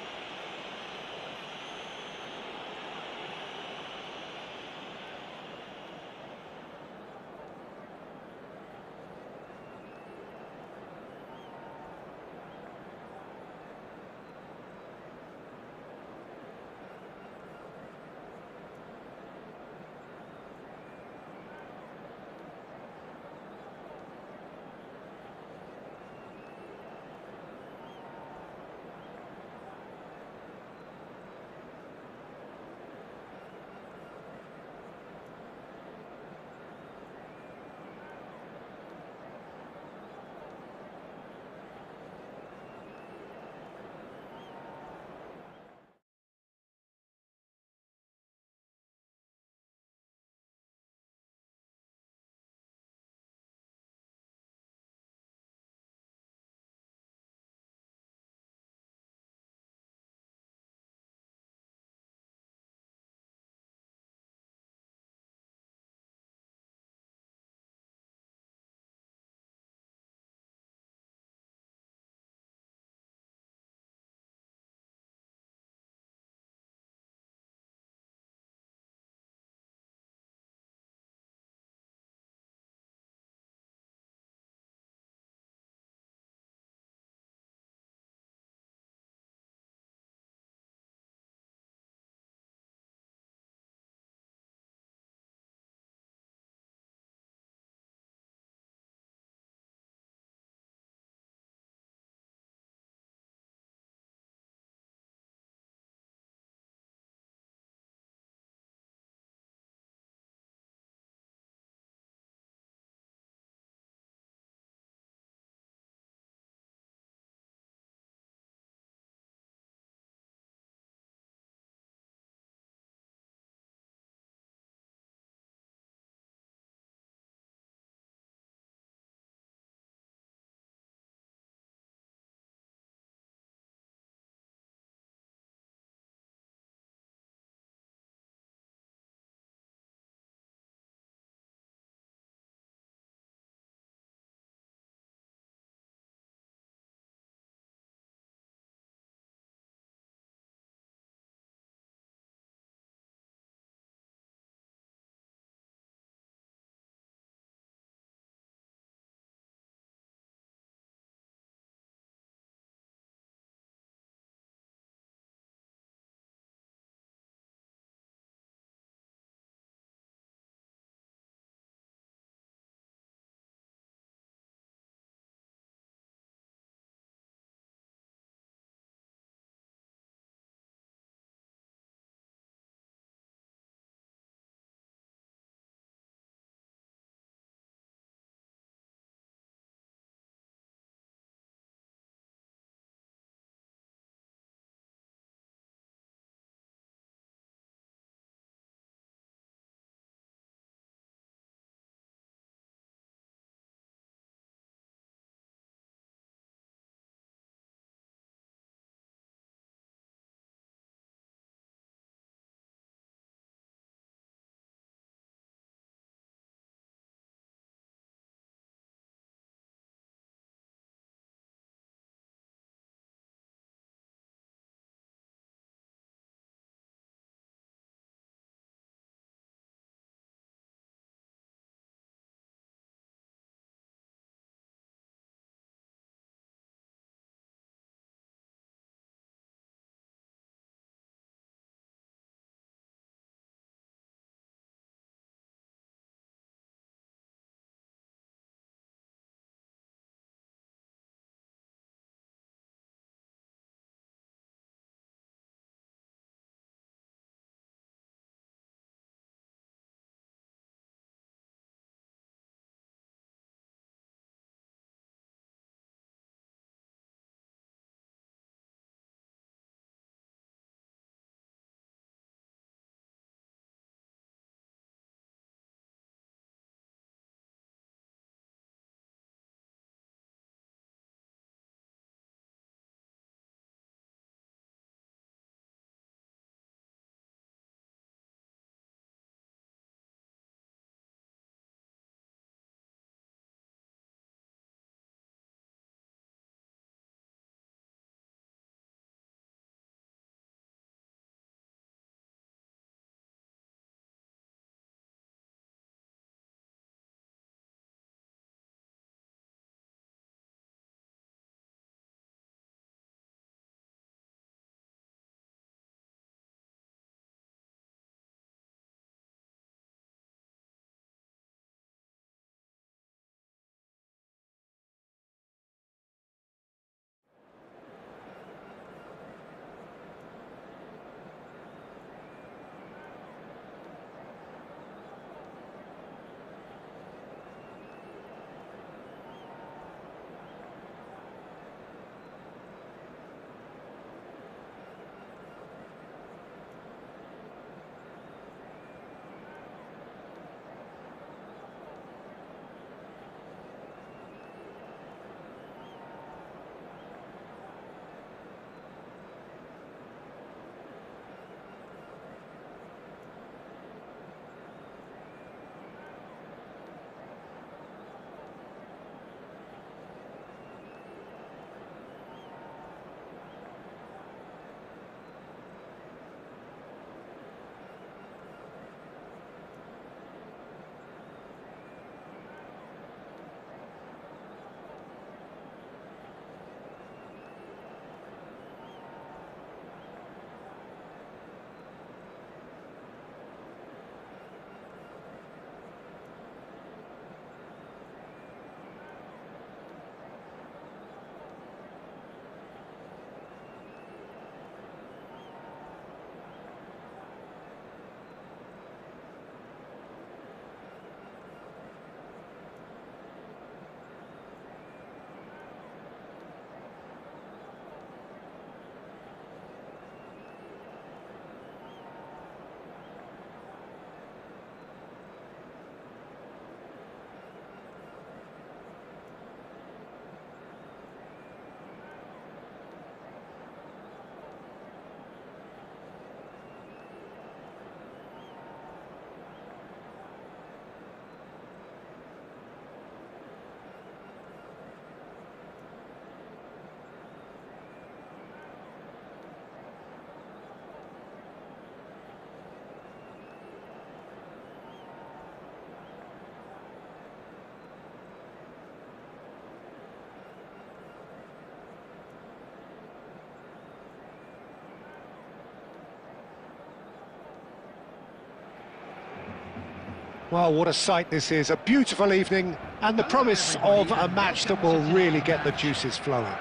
Well, what a sight this is, a beautiful evening, and the promise of a match that will really get the juices flowing.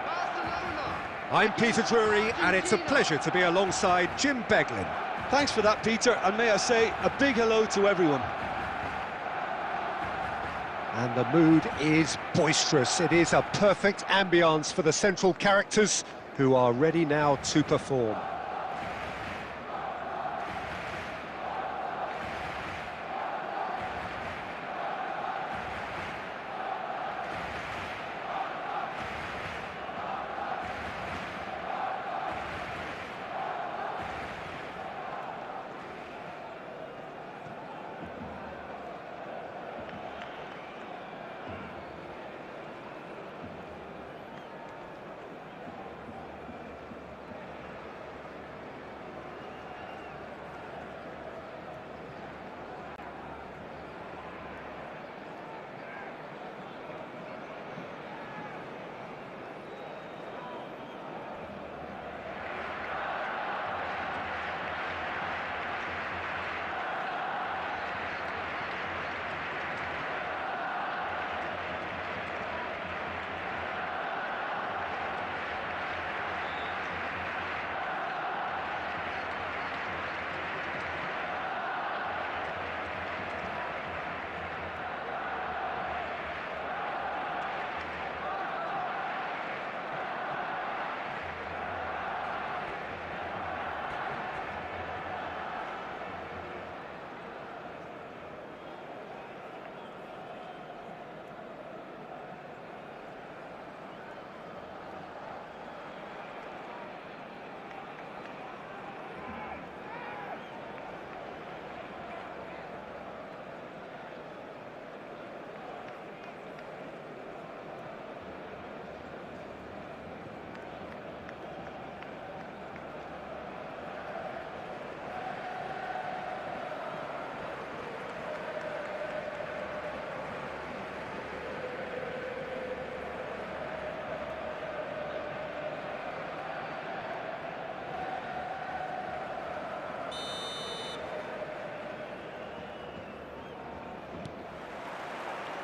I'm Peter Drury, and it's a pleasure to be alongside Jim Beglin. Thanks for that, Peter, and may I say a big hello to everyone. And the mood is boisterous. It is a perfect ambience for the central characters who are ready now to perform.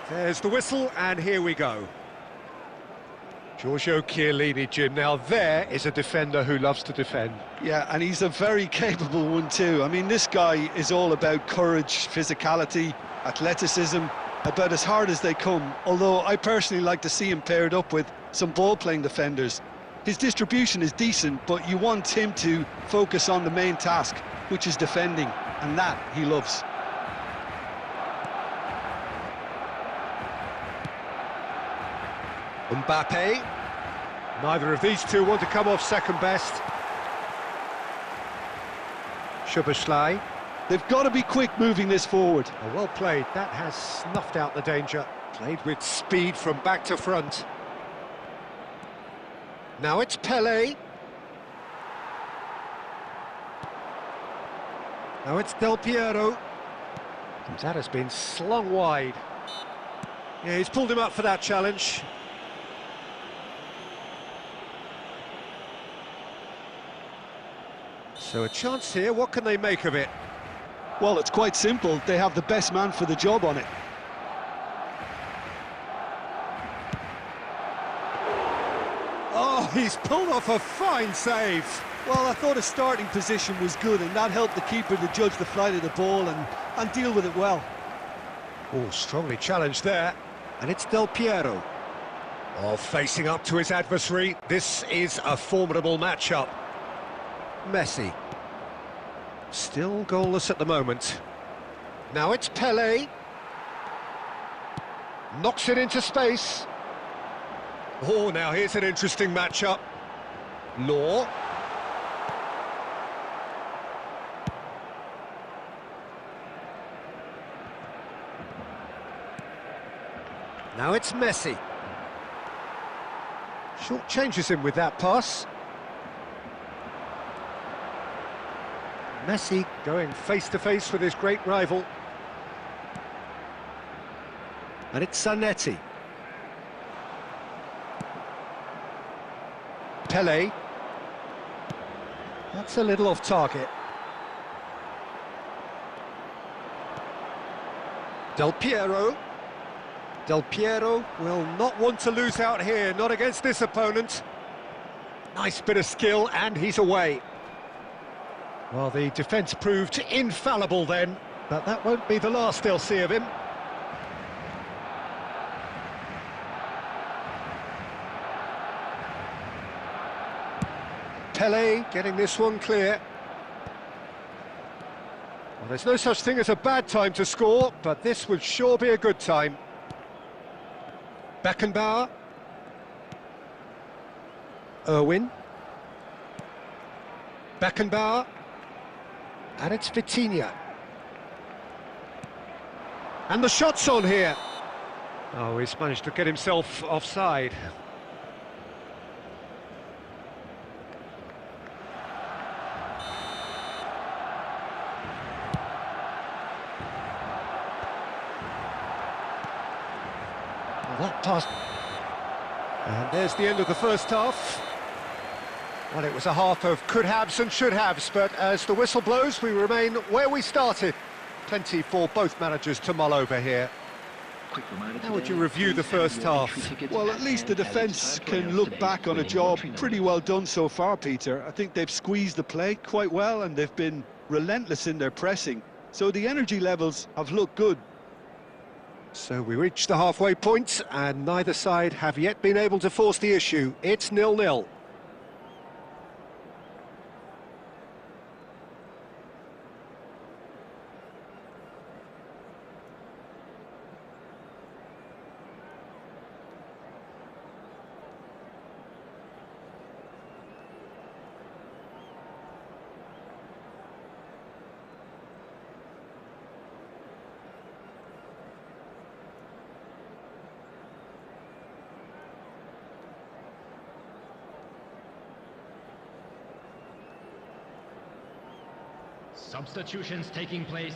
There's the whistle, and here we go. Giorgio Chiellini, Jim. Now there is a defender who loves to defend. Yeah, and he's a very capable one too. I mean, this guy is all about courage, physicality, athleticism, about as hard as they come, although I personally like to see him paired up with some ball-playing defenders. His distribution is decent, but you want him to focus on the main task, which is defending, and that he loves. Mbappe. Neither of these two want to come off second best. Szoboszlai. They've got to be quick moving this forward. Oh, well played. That has snuffed out the danger. Played with speed from back to front. Now it's Pelé. Now it's Del Piero. And that has been slung wide. Yeah, he's pulled him up for that challenge. So a chance here, what can they make of it? Well, it's quite simple. They have the best man for the job on it. Oh, he's pulled off a fine save. Well, I thought his starting position was good, and that helped the keeper to judge the flight of the ball and deal with it well. Oh, strongly challenged there. And it's Del Piero. Oh, facing up to his adversary. This is a formidable matchup. Messi. Still goalless at the moment. Now it's Pelé. Knocks it into space. Oh, now here's an interesting matchup. Law. Now it's Messi. Short changes him with that pass. Messi going face-to-face with his great rival. And it's Zanetti. Pelé. That's a little off target. Del Piero. Del Piero will not want to lose out here, not against this opponent. Nice bit of skill, and he's away. Well, the defence proved infallible then, but that won't be the last they'll see of him. Pele getting this one clear. Well, there's no such thing as a bad time to score, but this would sure be a good time. Beckenbauer. Irwin. Beckenbauer. And it's Vitinha. And the shot's on here. Oh, he's managed to get himself offside. Well, that pass. And there's the end of the first half. Well, it was a half of could-haves and should-haves, but as the whistle blows, we remain where we started. Plenty for both managers to mull over here. How would you review the first half? Well, at least the defence can look back on a job pretty well done so far, Peter. I think they've squeezed the play quite well, and they've been relentless in their pressing. So the energy levels have looked good. So we reach the halfway point, and neither side have yet been able to force the issue. It's 0-0. Substitutions taking place.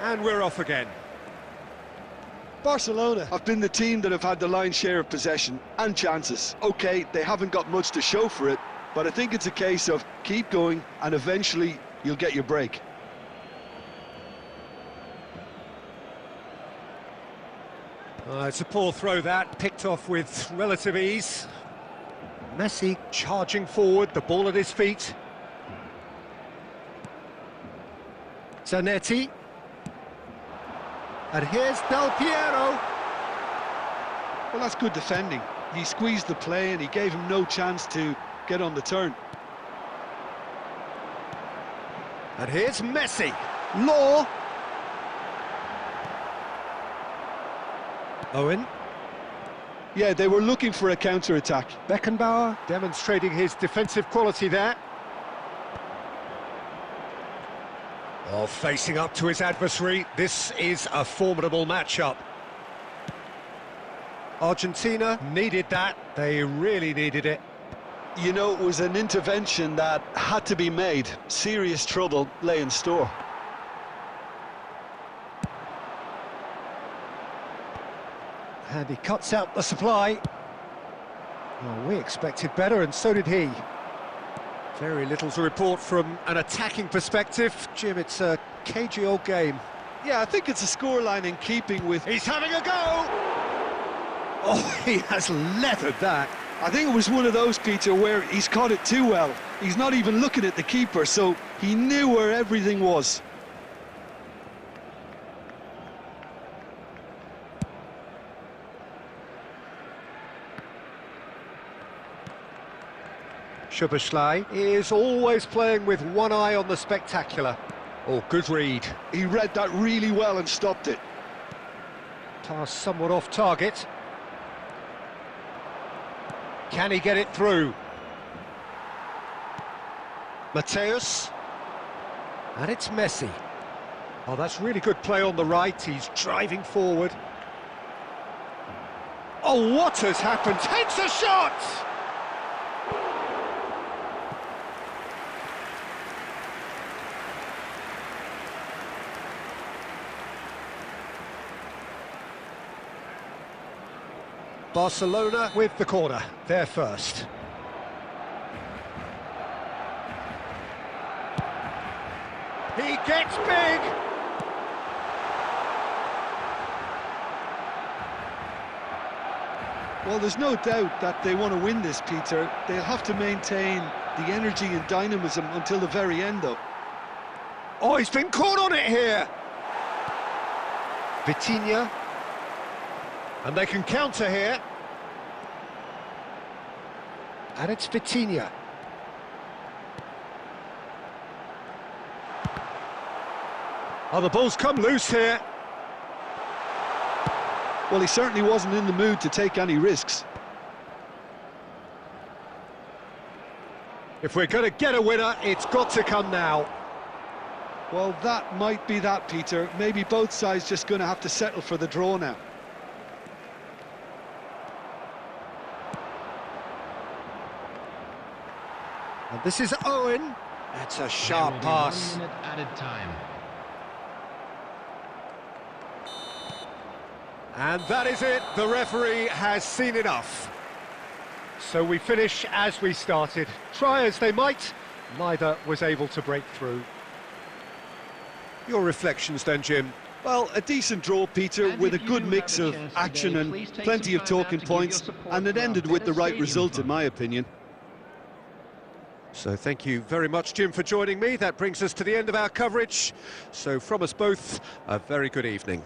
And we're off again. Barcelona have been the team that have had the lion's share of possession and chances. OK, they haven't got much to show for it, but I think it's a case of keep going and eventually you'll get your break. It's a poor throw that, picked off with relative ease. Messi charging forward, the ball at his feet. Zanetti. And here's Del Piero. Well, that's good defending. He squeezed the play and he gave him no chance to get on the turn. And here's Messi. Law. Owen. Yeah, they were looking for a counter-attack. Beckenbauer demonstrating his defensive quality there. Oh, facing up to his adversary, this is a formidable matchup. Argentina needed that, they really needed it. You know, it was an intervention that had to be made. Serious trouble lay in store. And he cuts out the supply. Well, we expected better, and so did he. Very little to report from an attacking perspective. Jim, it's a cagey old game. Yeah, I think it's a scoreline in keeping with... He's having a go! Oh, he has leathered that. I think it was one of those, Peter, where he's caught it too well. He's not even looking at the keeper, so he knew where everything was. Szoboszlai is always playing with one eye on the spectacular. Oh, good read. He read that really well and stopped it. Pass somewhat off target. Can he get it through? Mateus. And it's Messi. Oh, that's really good play on the right. He's driving forward. Oh, what has happened? Takes a shot! Barcelona with the corner, they're first. He gets big! Well, there's no doubt that they want to win this, Peter. They'll have to maintain the energy and dynamism until the very end, though. Oh, he's been caught on it here! Vitinha. And they can counter here. And it's Vitinha. Oh, the ball's come loose here. Well, he certainly wasn't in the mood to take any risks. If we're going to get a winner, it's got to come now. Well, that might be that, Peter. Maybe both sides just going to have to settle for the draw now. And this is Owen. That's a sharp There will be pass. 1 minute added time. And that is it. The referee has seen enough. So we finish as we started. Try as they might, neither was able to break through. Your reflections then, Jim? Well, a decent draw, Peter, And with a if you good do mix have a of chance action today, and please take plenty some of time out talking to give your points, support and it to our ended with the Venice right Stadium result, in Fund. my opinion. So thank you very much, Jim, for joining me. That brings us to the end of our coverage. So from us both, a very good evening.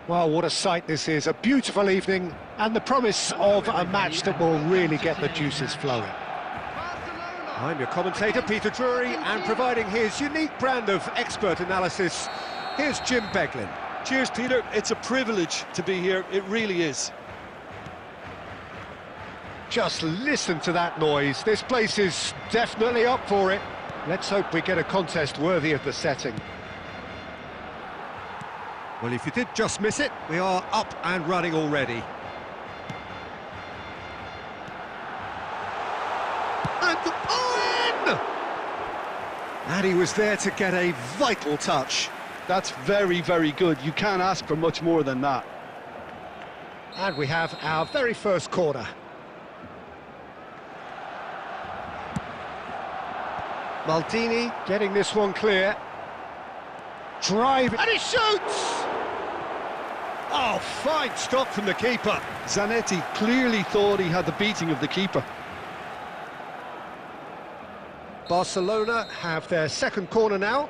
Well, what a sight this is, a beautiful evening, and the promise of a match that will really get the juices flowing. I'm your commentator, Peter Drury, and providing his unique brand of expert analysis, here's Jim Beglin. Cheers, Peter. It's a privilege to be here, it really is. Just listen to that noise, this place is definitely up for it. Let's hope we get a contest worthy of the setting. Well, if you did just miss it, we are up and running already. And Owen! And he was there to get a vital touch. That's very, very good. You can't ask for much more than that. And we have our very first corner. Maldini getting this one clear. Drive, and he shoots! Oh, fine stop from the keeper. Zanetti clearly thought he had the beating of the keeper. Barcelona have their second corner now.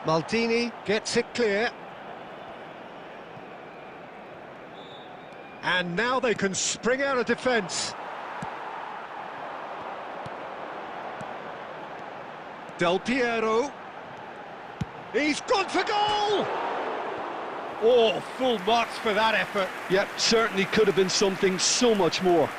Maldini gets it clear. And now they can spring out of defence. Del Piero. He's gone for goal! Oh, full marks for that effort. Yep, certainly could have been something so much more.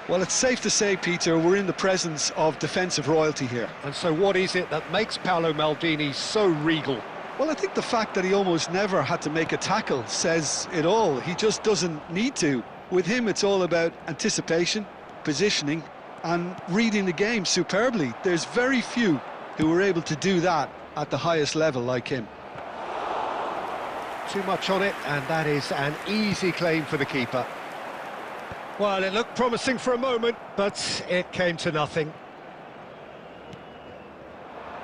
Well, it's safe to say, Peter, we're in the presence of defensive royalty here. And so what is it that makes Paolo Maldini so regal? Well, I think the fact that he almost never had to make a tackle says it all. He just doesn't need to. With him, it's all about anticipation, positioning, and reading the game superbly. There's very few who are able to do that at the highest level like him. Too much on it, and that is an easy claim for the keeper. Well, it looked promising for a moment, but it came to nothing.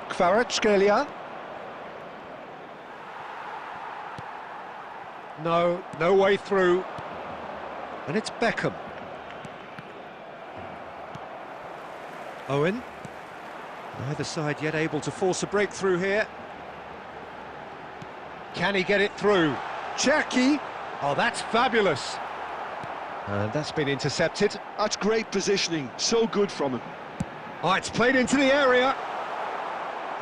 Kvaratskhelia. No way through. And it's Beckham. Owen. Neither side yet able to force a breakthrough here. Can he get it through? Cherki. Oh, that's fabulous. And that's been intercepted. That's great positioning, so good from him. Oh, it's played into the area.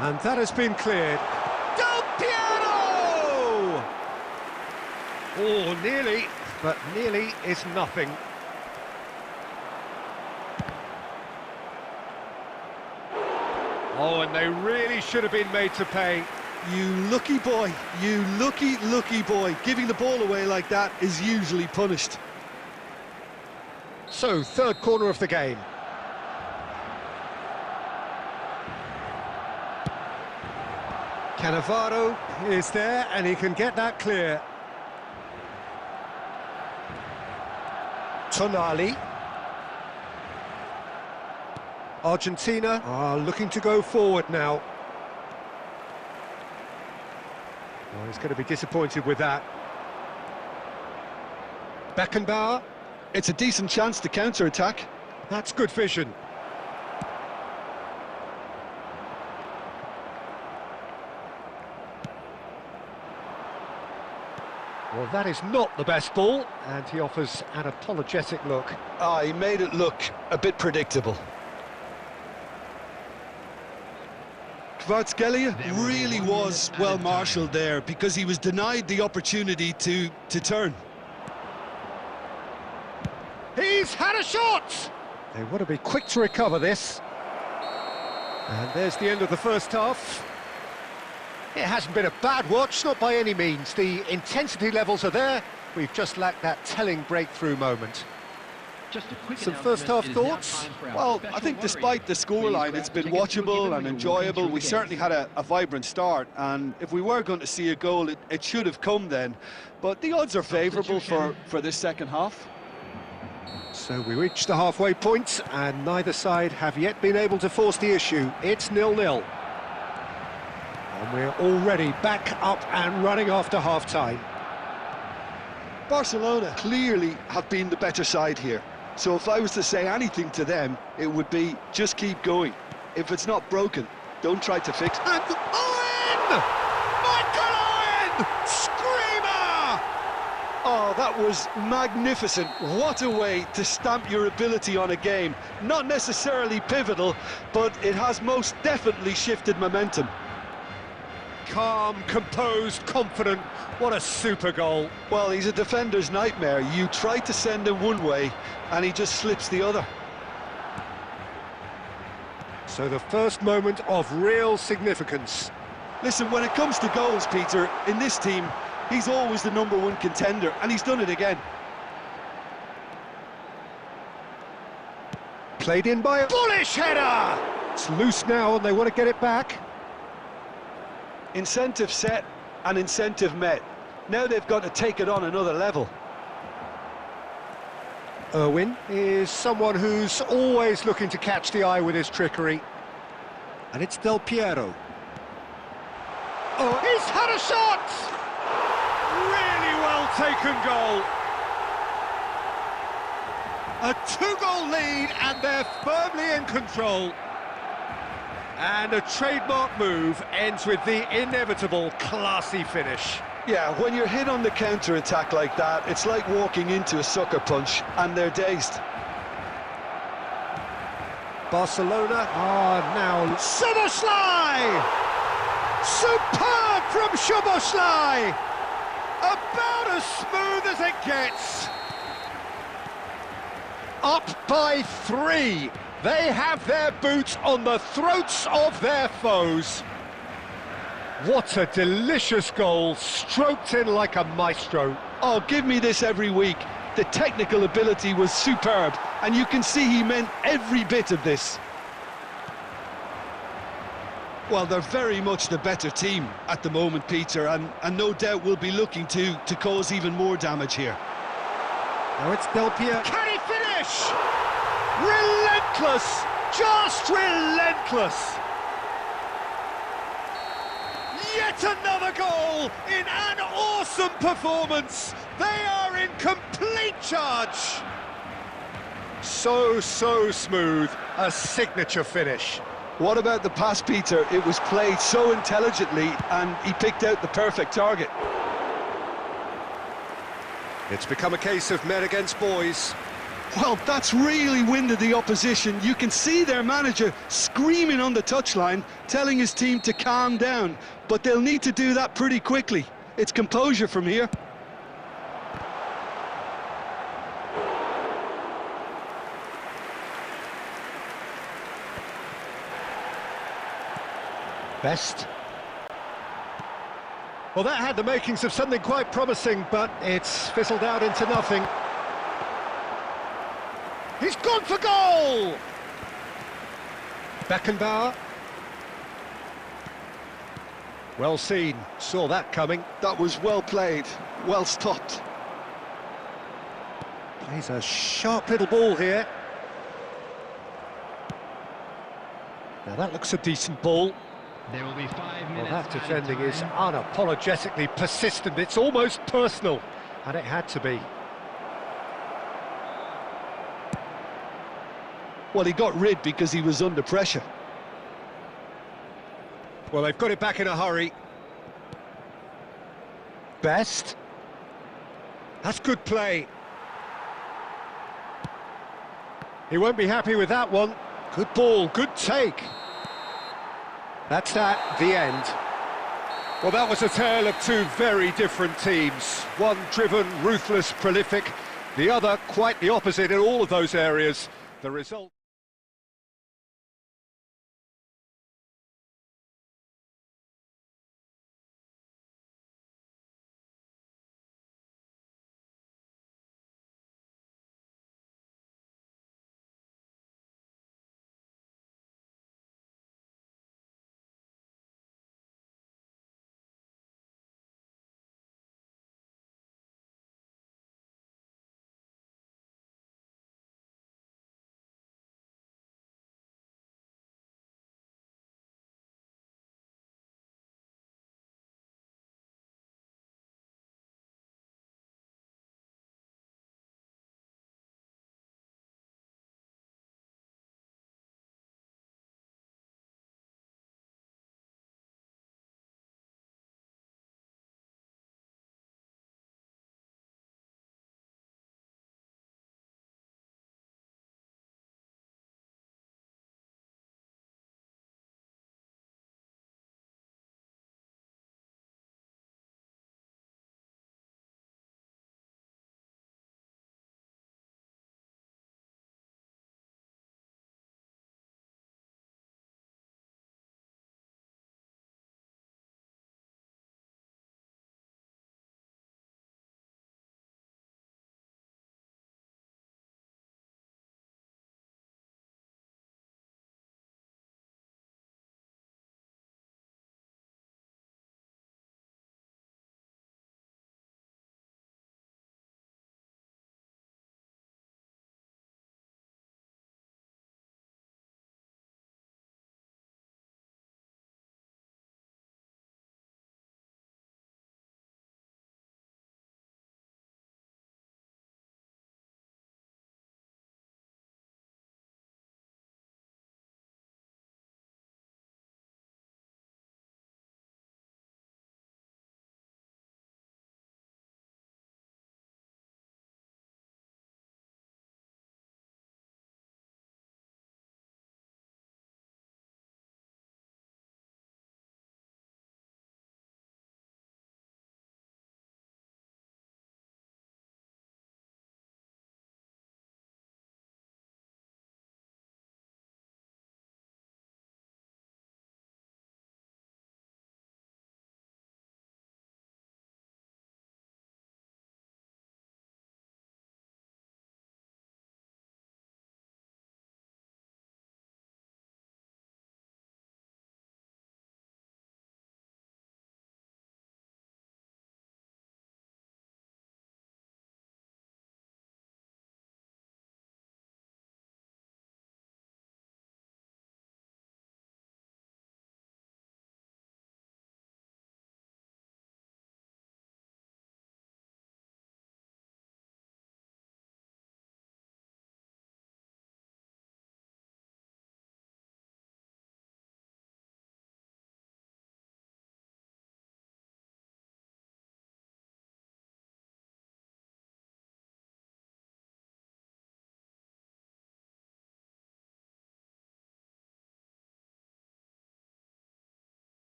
And that has been cleared. Del Piero! Oh, nearly, but nearly is nothing. Oh, and they really should have been made to pay. You lucky boy, you lucky boy. Giving the ball away like that is usually punished. So, third corner of the game. Cannavaro is there, and he can get that clear. Tonali. Argentina are looking to go forward now. Oh, he's going to be disappointed with that. Beckenbauer. It's a decent chance to counter-attack. That's good vision. Well, that is not the best ball, and he offers an apologetic look. Ah, he made it look a bit predictable. Kvaratskhelia really was well marshalled there because he was denied the opportunity to turn. He's had a shot! They want to be quick to recover this. And there's the end of the first half. It hasn't been a bad watch, not by any means. The intensity levels are there. We've just lacked that telling breakthrough moment. Some first-half thoughts? Well, I think despite the scoreline, it's been watchable and enjoyable. We certainly had a vibrant start, and if we were going to see a goal, it should have come then. But the odds are favourable for this second half. So we reached the halfway point, and neither side have yet been able to force the issue. It's 0-0. And we're already back up and running after half-time. Barcelona clearly have been the better side here. So if I was to say anything to them, it would be just keep going. If it's not broken, don't try to fix it. And Owen! Michael Owen! Screamer! Oh, that was magnificent. What a way to stamp your ability on a game. Not necessarily pivotal, but it has most definitely shifted momentum. Calm, composed, confident. What a super goal. Well, he's a defender's nightmare. You try to send him one way, and he just slips the other. So the first moment of real significance. Listen, when it comes to goals, Peter, in this team, he's always the #1 contender, and he's done it again. Played in by a bullish header! It's loose now and they want to get it back. Incentive set and incentive met. Now they've got to take it on another level. Irwin is someone who's always looking to catch the eye with his trickery. And it's Del Piero. Oh, he's had a shot! Really well taken goal. A 2-goal lead and they're firmly in control. And a trademark move ends with the inevitable classy finish. Yeah, when you're hit on the counter-attack like that, it's like walking into a sucker punch, and they're dazed. Barcelona are now... Szoboszlai! Superb from Szoboszlai! About as smooth as it gets. Up by 3. They have their boots on the throats of their foes. What a delicious goal, stroked in like a maestro. Oh, give me this every week. The technical ability was superb, and you can see he meant every bit of this. Well, they're very much the better team at the moment, Peter, and no doubt will be looking to cause even more damage here. Now it's Del Piero. Can he finish? Relentless! Just relentless! Yet another goal in an awesome performance! They are in complete charge! So smooth, a signature finish. What about the pass, Peter? It was played so intelligently, and he picked out the perfect target. It's become a case of men against boys. Well, that's really winded the opposition. You can see their manager screaming on the touchline, telling his team to calm down. But they'll need to do that pretty quickly. It's composure from here. Best. Well, that had the makings of something quite promising, but it's fizzled out into nothing. He's gone for goal! Beckenbauer. Well seen, saw that coming. That was well played, well stopped. Plays a sharp little ball here. Now that looks a decent ball. There will be 5 minutes. Well, that defending is unapologetically persistent. It's almost personal, and it had to be. Well, he got rid because he was under pressure. Well, they've got it back in a hurry. Best. That's good play. He won't be happy with that one. Good ball, good take. That's that, the end. Well, that was a tale of two very different teams. One driven, ruthless, prolific. The other quite the opposite in all of those areas. The result...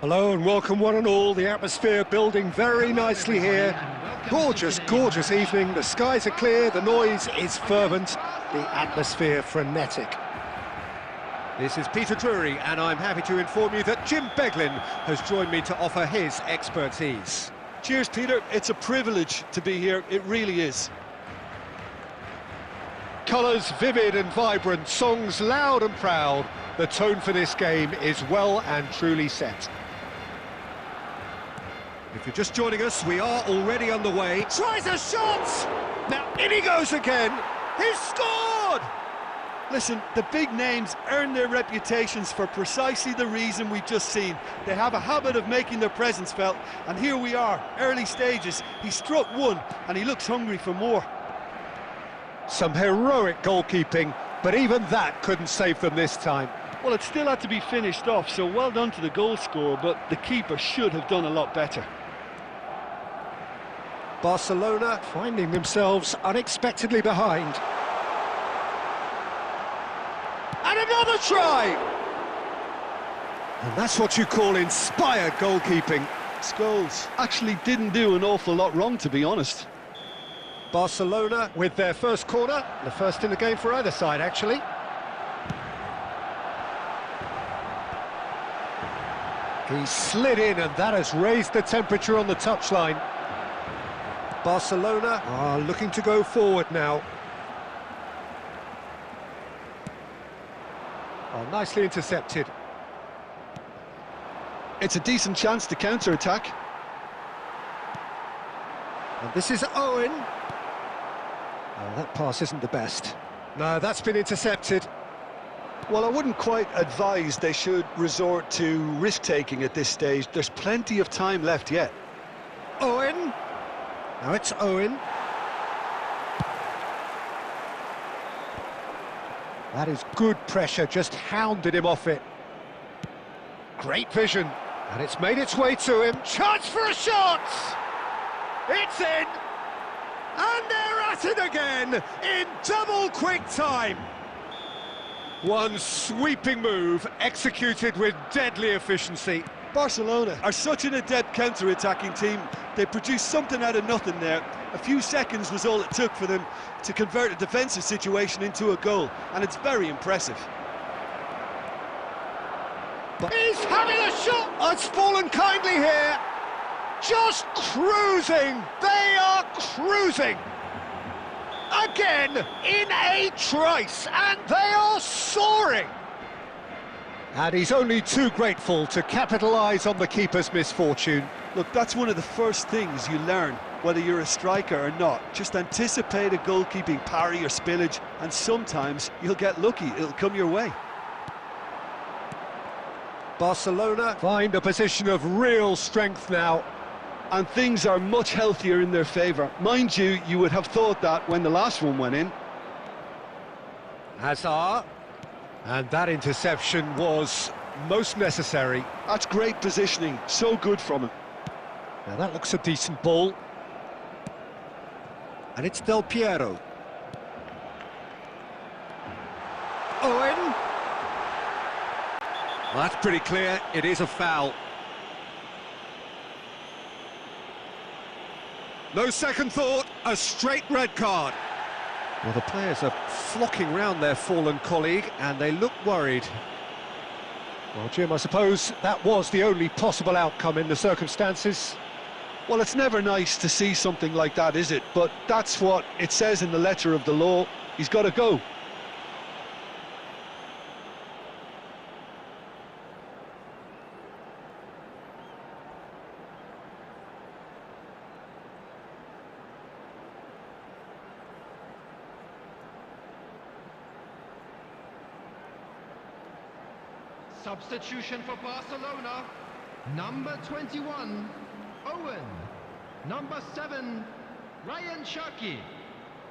Hello and welcome one and all. The atmosphere building very nicely here. Gorgeous, gorgeous evening. The skies are clear, the noise is fervent, the atmosphere frenetic. This is Peter Drury and I'm happy to inform you that Jim Beglin has joined me to offer his expertise. Cheers, Peter. It's a privilege to be here. It really is. Colours vivid and vibrant, songs loud and proud. The tone for this game is well and truly set. If you're just joining us, we are already underway. Tries a shot! Now in he goes again. He's scored! Listen, the big names earn their reputations for precisely the reason we've just seen. They have a habit of making their presence felt, and here we are, early stages. He struck one, and he looks hungry for more. Some heroic goalkeeping, but even that couldn't save them this time. Well, it still had to be finished off, so well done to the goal scorer, but the keeper should have done a lot better. Barcelona finding themselves unexpectedly behind. And another try! And that's what you call inspired goalkeeping. Scholes actually didn't do an awful lot wrong, to be honest. Barcelona with their first corner, the first in the game for either side, actually. He slid in and that has raised the temperature on the touchline. Barcelona are looking to go forward now. Oh, nicely intercepted. It's a decent chance to counter-attack. And this is Owen. Oh, that pass isn't the best. No, that's been intercepted. Well, I wouldn't quite advise they should resort to risk-taking at this stage. There's plenty of time left yet. Owen. Now it's Owen. That is good pressure, just hounded him off it. Great vision. And it's made its way to him. Chance for a shot! It's in! And they're at it again, in double quick time. One sweeping move, executed with deadly efficiency. Barcelona are such an adept counter-attacking team. They produced something out of nothing there. A few seconds was all it took for them to convert a defensive situation into a goal, and it's very impressive. But he's having a shot! Oh, it's fallen kindly here. Just cruising. They are cruising. Again, in a trice, and they are soaring. And he's only too grateful to capitalise on the keeper's misfortune. Look, that's one of the first things you learn, whether you're a striker or not. Just anticipate a goalkeeping parry or spillage, and sometimes you'll get lucky, it'll come your way. Barcelona find a position of real strength now. And things are much healthier in their favour. Mind you, you would have thought that when the last one went in. Hazard. And that interception was most necessary. That's great positioning, so good from him. Now that looks a decent ball. And it's Del Piero. Owen. Well, that's pretty clear, it is a foul. No second thought, a straight red card. Well, the players are flocking round their fallen colleague and they look worried. Well, Jim, I suppose that was the only possible outcome in the circumstances. Well, it's never nice to see something like that, is it? But that's what it says in the letter of the law. He's got to go. Substitution for Barcelona. Number 21, Owen. Number 7, Ryan Cherki.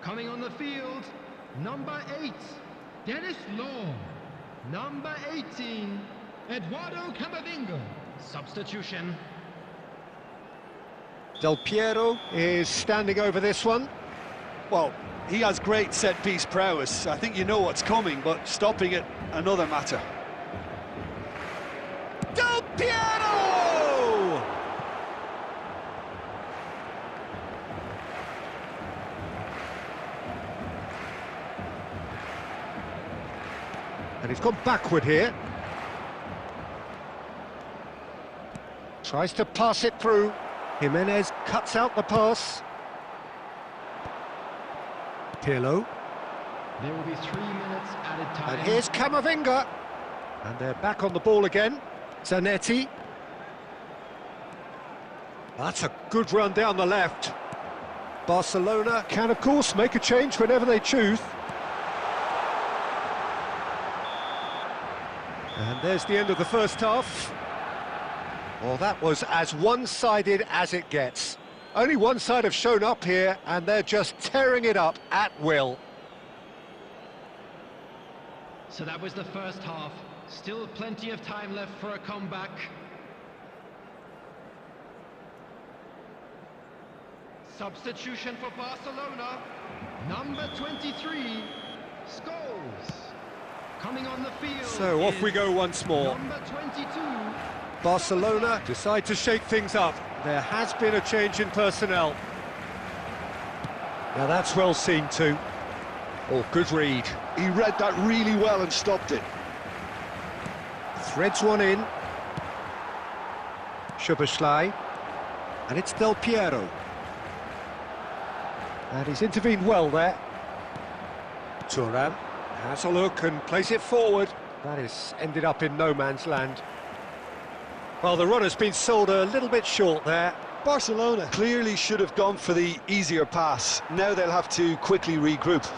Coming on the field, number 8, Dennis Law. Number 18, Eduardo Camavinga. Substitution. Del Piero is standing over this one. Well, he has great set-piece prowess. I think you know what's coming, but stopping it, another matter. Del Piero! And he's gone backward here. Tries to pass it through. Jimenez cuts out the pass. Pirlo. There will be 3 minutes added time. And here's Camavinga. And they're back on the ball again. Zanetti. That's a good run down the left. Barcelona can, of course, make a change whenever they choose. And there's the end of the first half. Well, that was as one-sided as it gets. Only one side have shown up here, and they're just tearing it up at will. So that was the first half. Still plenty of time left for a comeback. Substitution for Barcelona. Number 23, Scholes. Coming on the field. So off we go once more. Number 22. Barcelona decide to shake things up. There has been a change in personnel. Now that's well seen too. Oh, good read. He read that really well and stopped it. Threads one in. Szoboszlai. And it's Del Piero. And he's intervened well there. Thuram has a look and plays it forward. That is ended up in no man's land. Well, the run has been sold a little bit short there. Barcelona clearly should have gone for the easier pass. Now they'll have to quickly regroup.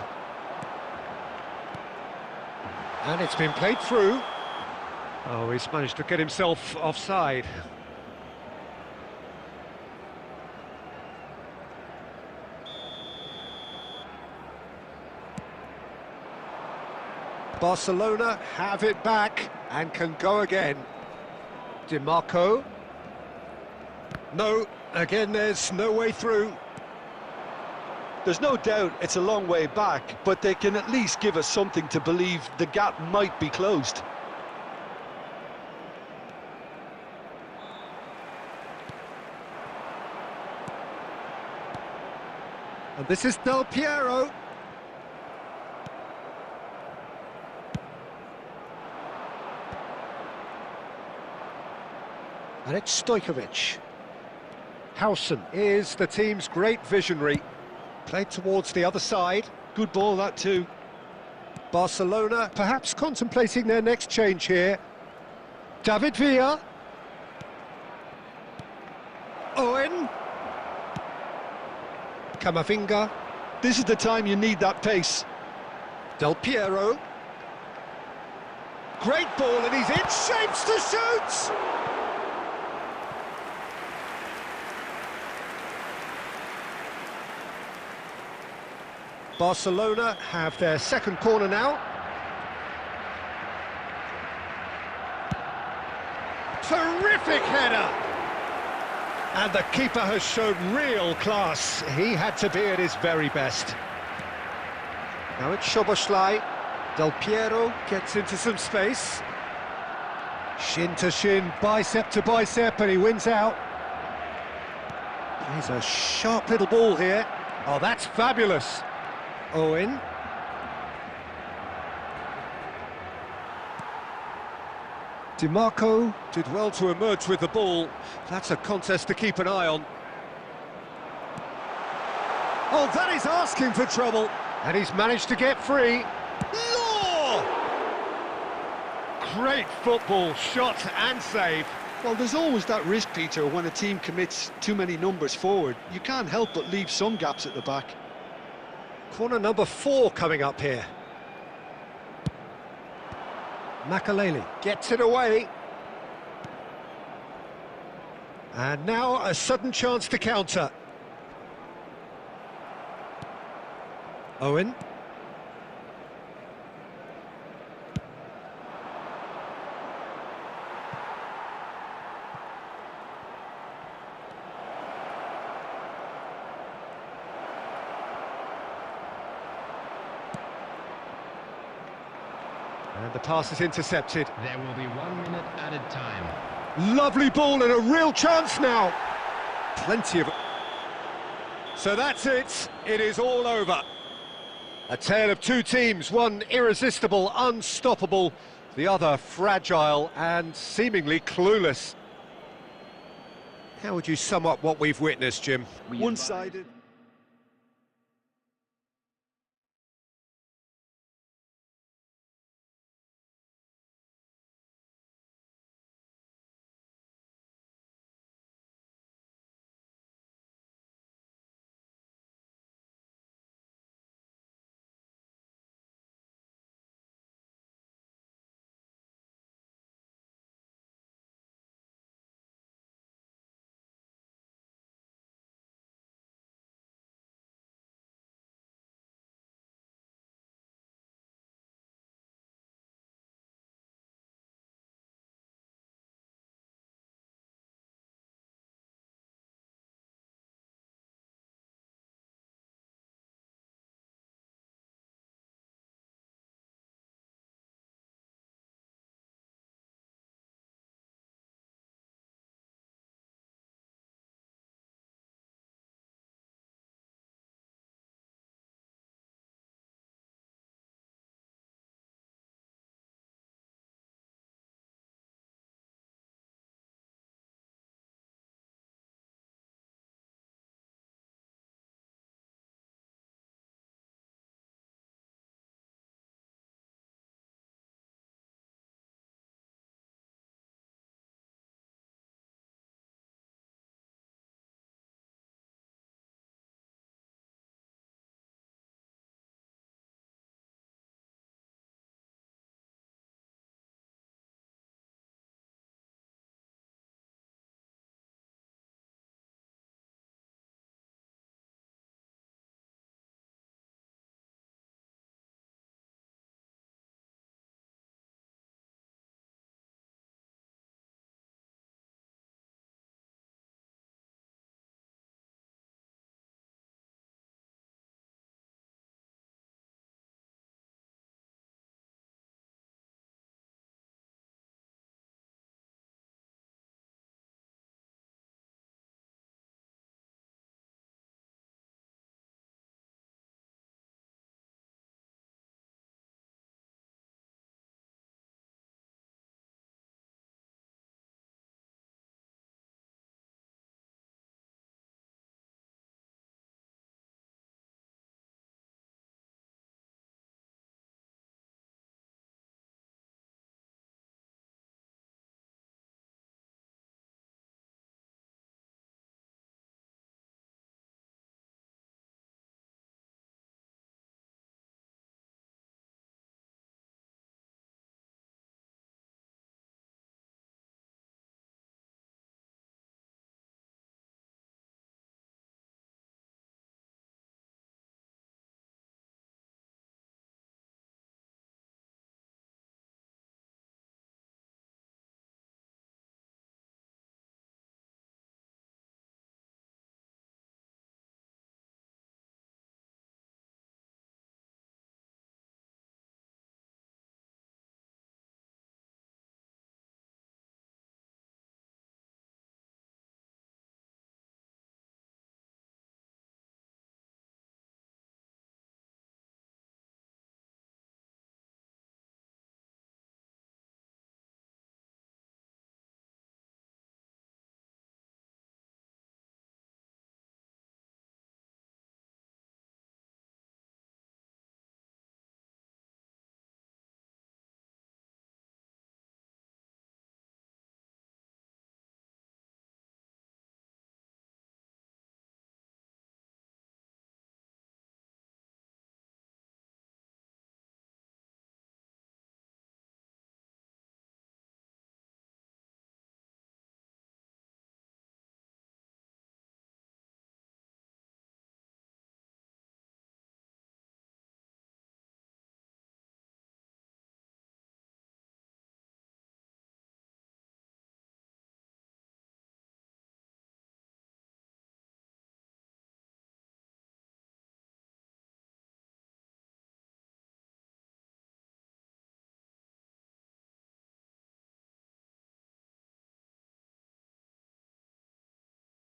And it's been played through. Oh, he's managed to get himself offside. Barcelona have it back and can go again. Di Marco. No, again there's no way through. There's no doubt it's a long way back, but they can at least give us something to believe the gap might be closed. And this is Del Piero. And it's Stojkovic. Howson is the team's great visionary. Played towards the other side. Good ball, that too. Barcelona perhaps contemplating their next change here. David Villa. Owen. Camavinga. This is the time you need that pace. Del Piero. Great ball, and he's in shapes to shoot! Barcelona have their second corner now. Terrific header! And the keeper has shown real class. He had to be at his very best. Now it's Szoboszlai. Del Piero gets into some space. Shin to shin, bicep to bicep, and he wins out. He's a sharp little ball here. Oh, that's fabulous. Owen. Di Marco did well to emerge with the ball. That's a contest to keep an eye on. Oh, that is asking for trouble. And he's managed to get free. Law! Great football, shot and save. Well, there's always that risk, Peter, when a team commits too many numbers forward. You can't help but leave some gaps at the back. Corner number 4 coming up here. Makaleli gets it away. And now a sudden chance to counter. Owen. And the pass is intercepted. There will be 1 minute added time. Lovely ball and a real chance now. Plenty of... So that's it. It is all over. A tale of two teams, one irresistible, unstoppable, the other fragile and seemingly clueless. How would you sum up what we've witnessed, Jim? One-sided.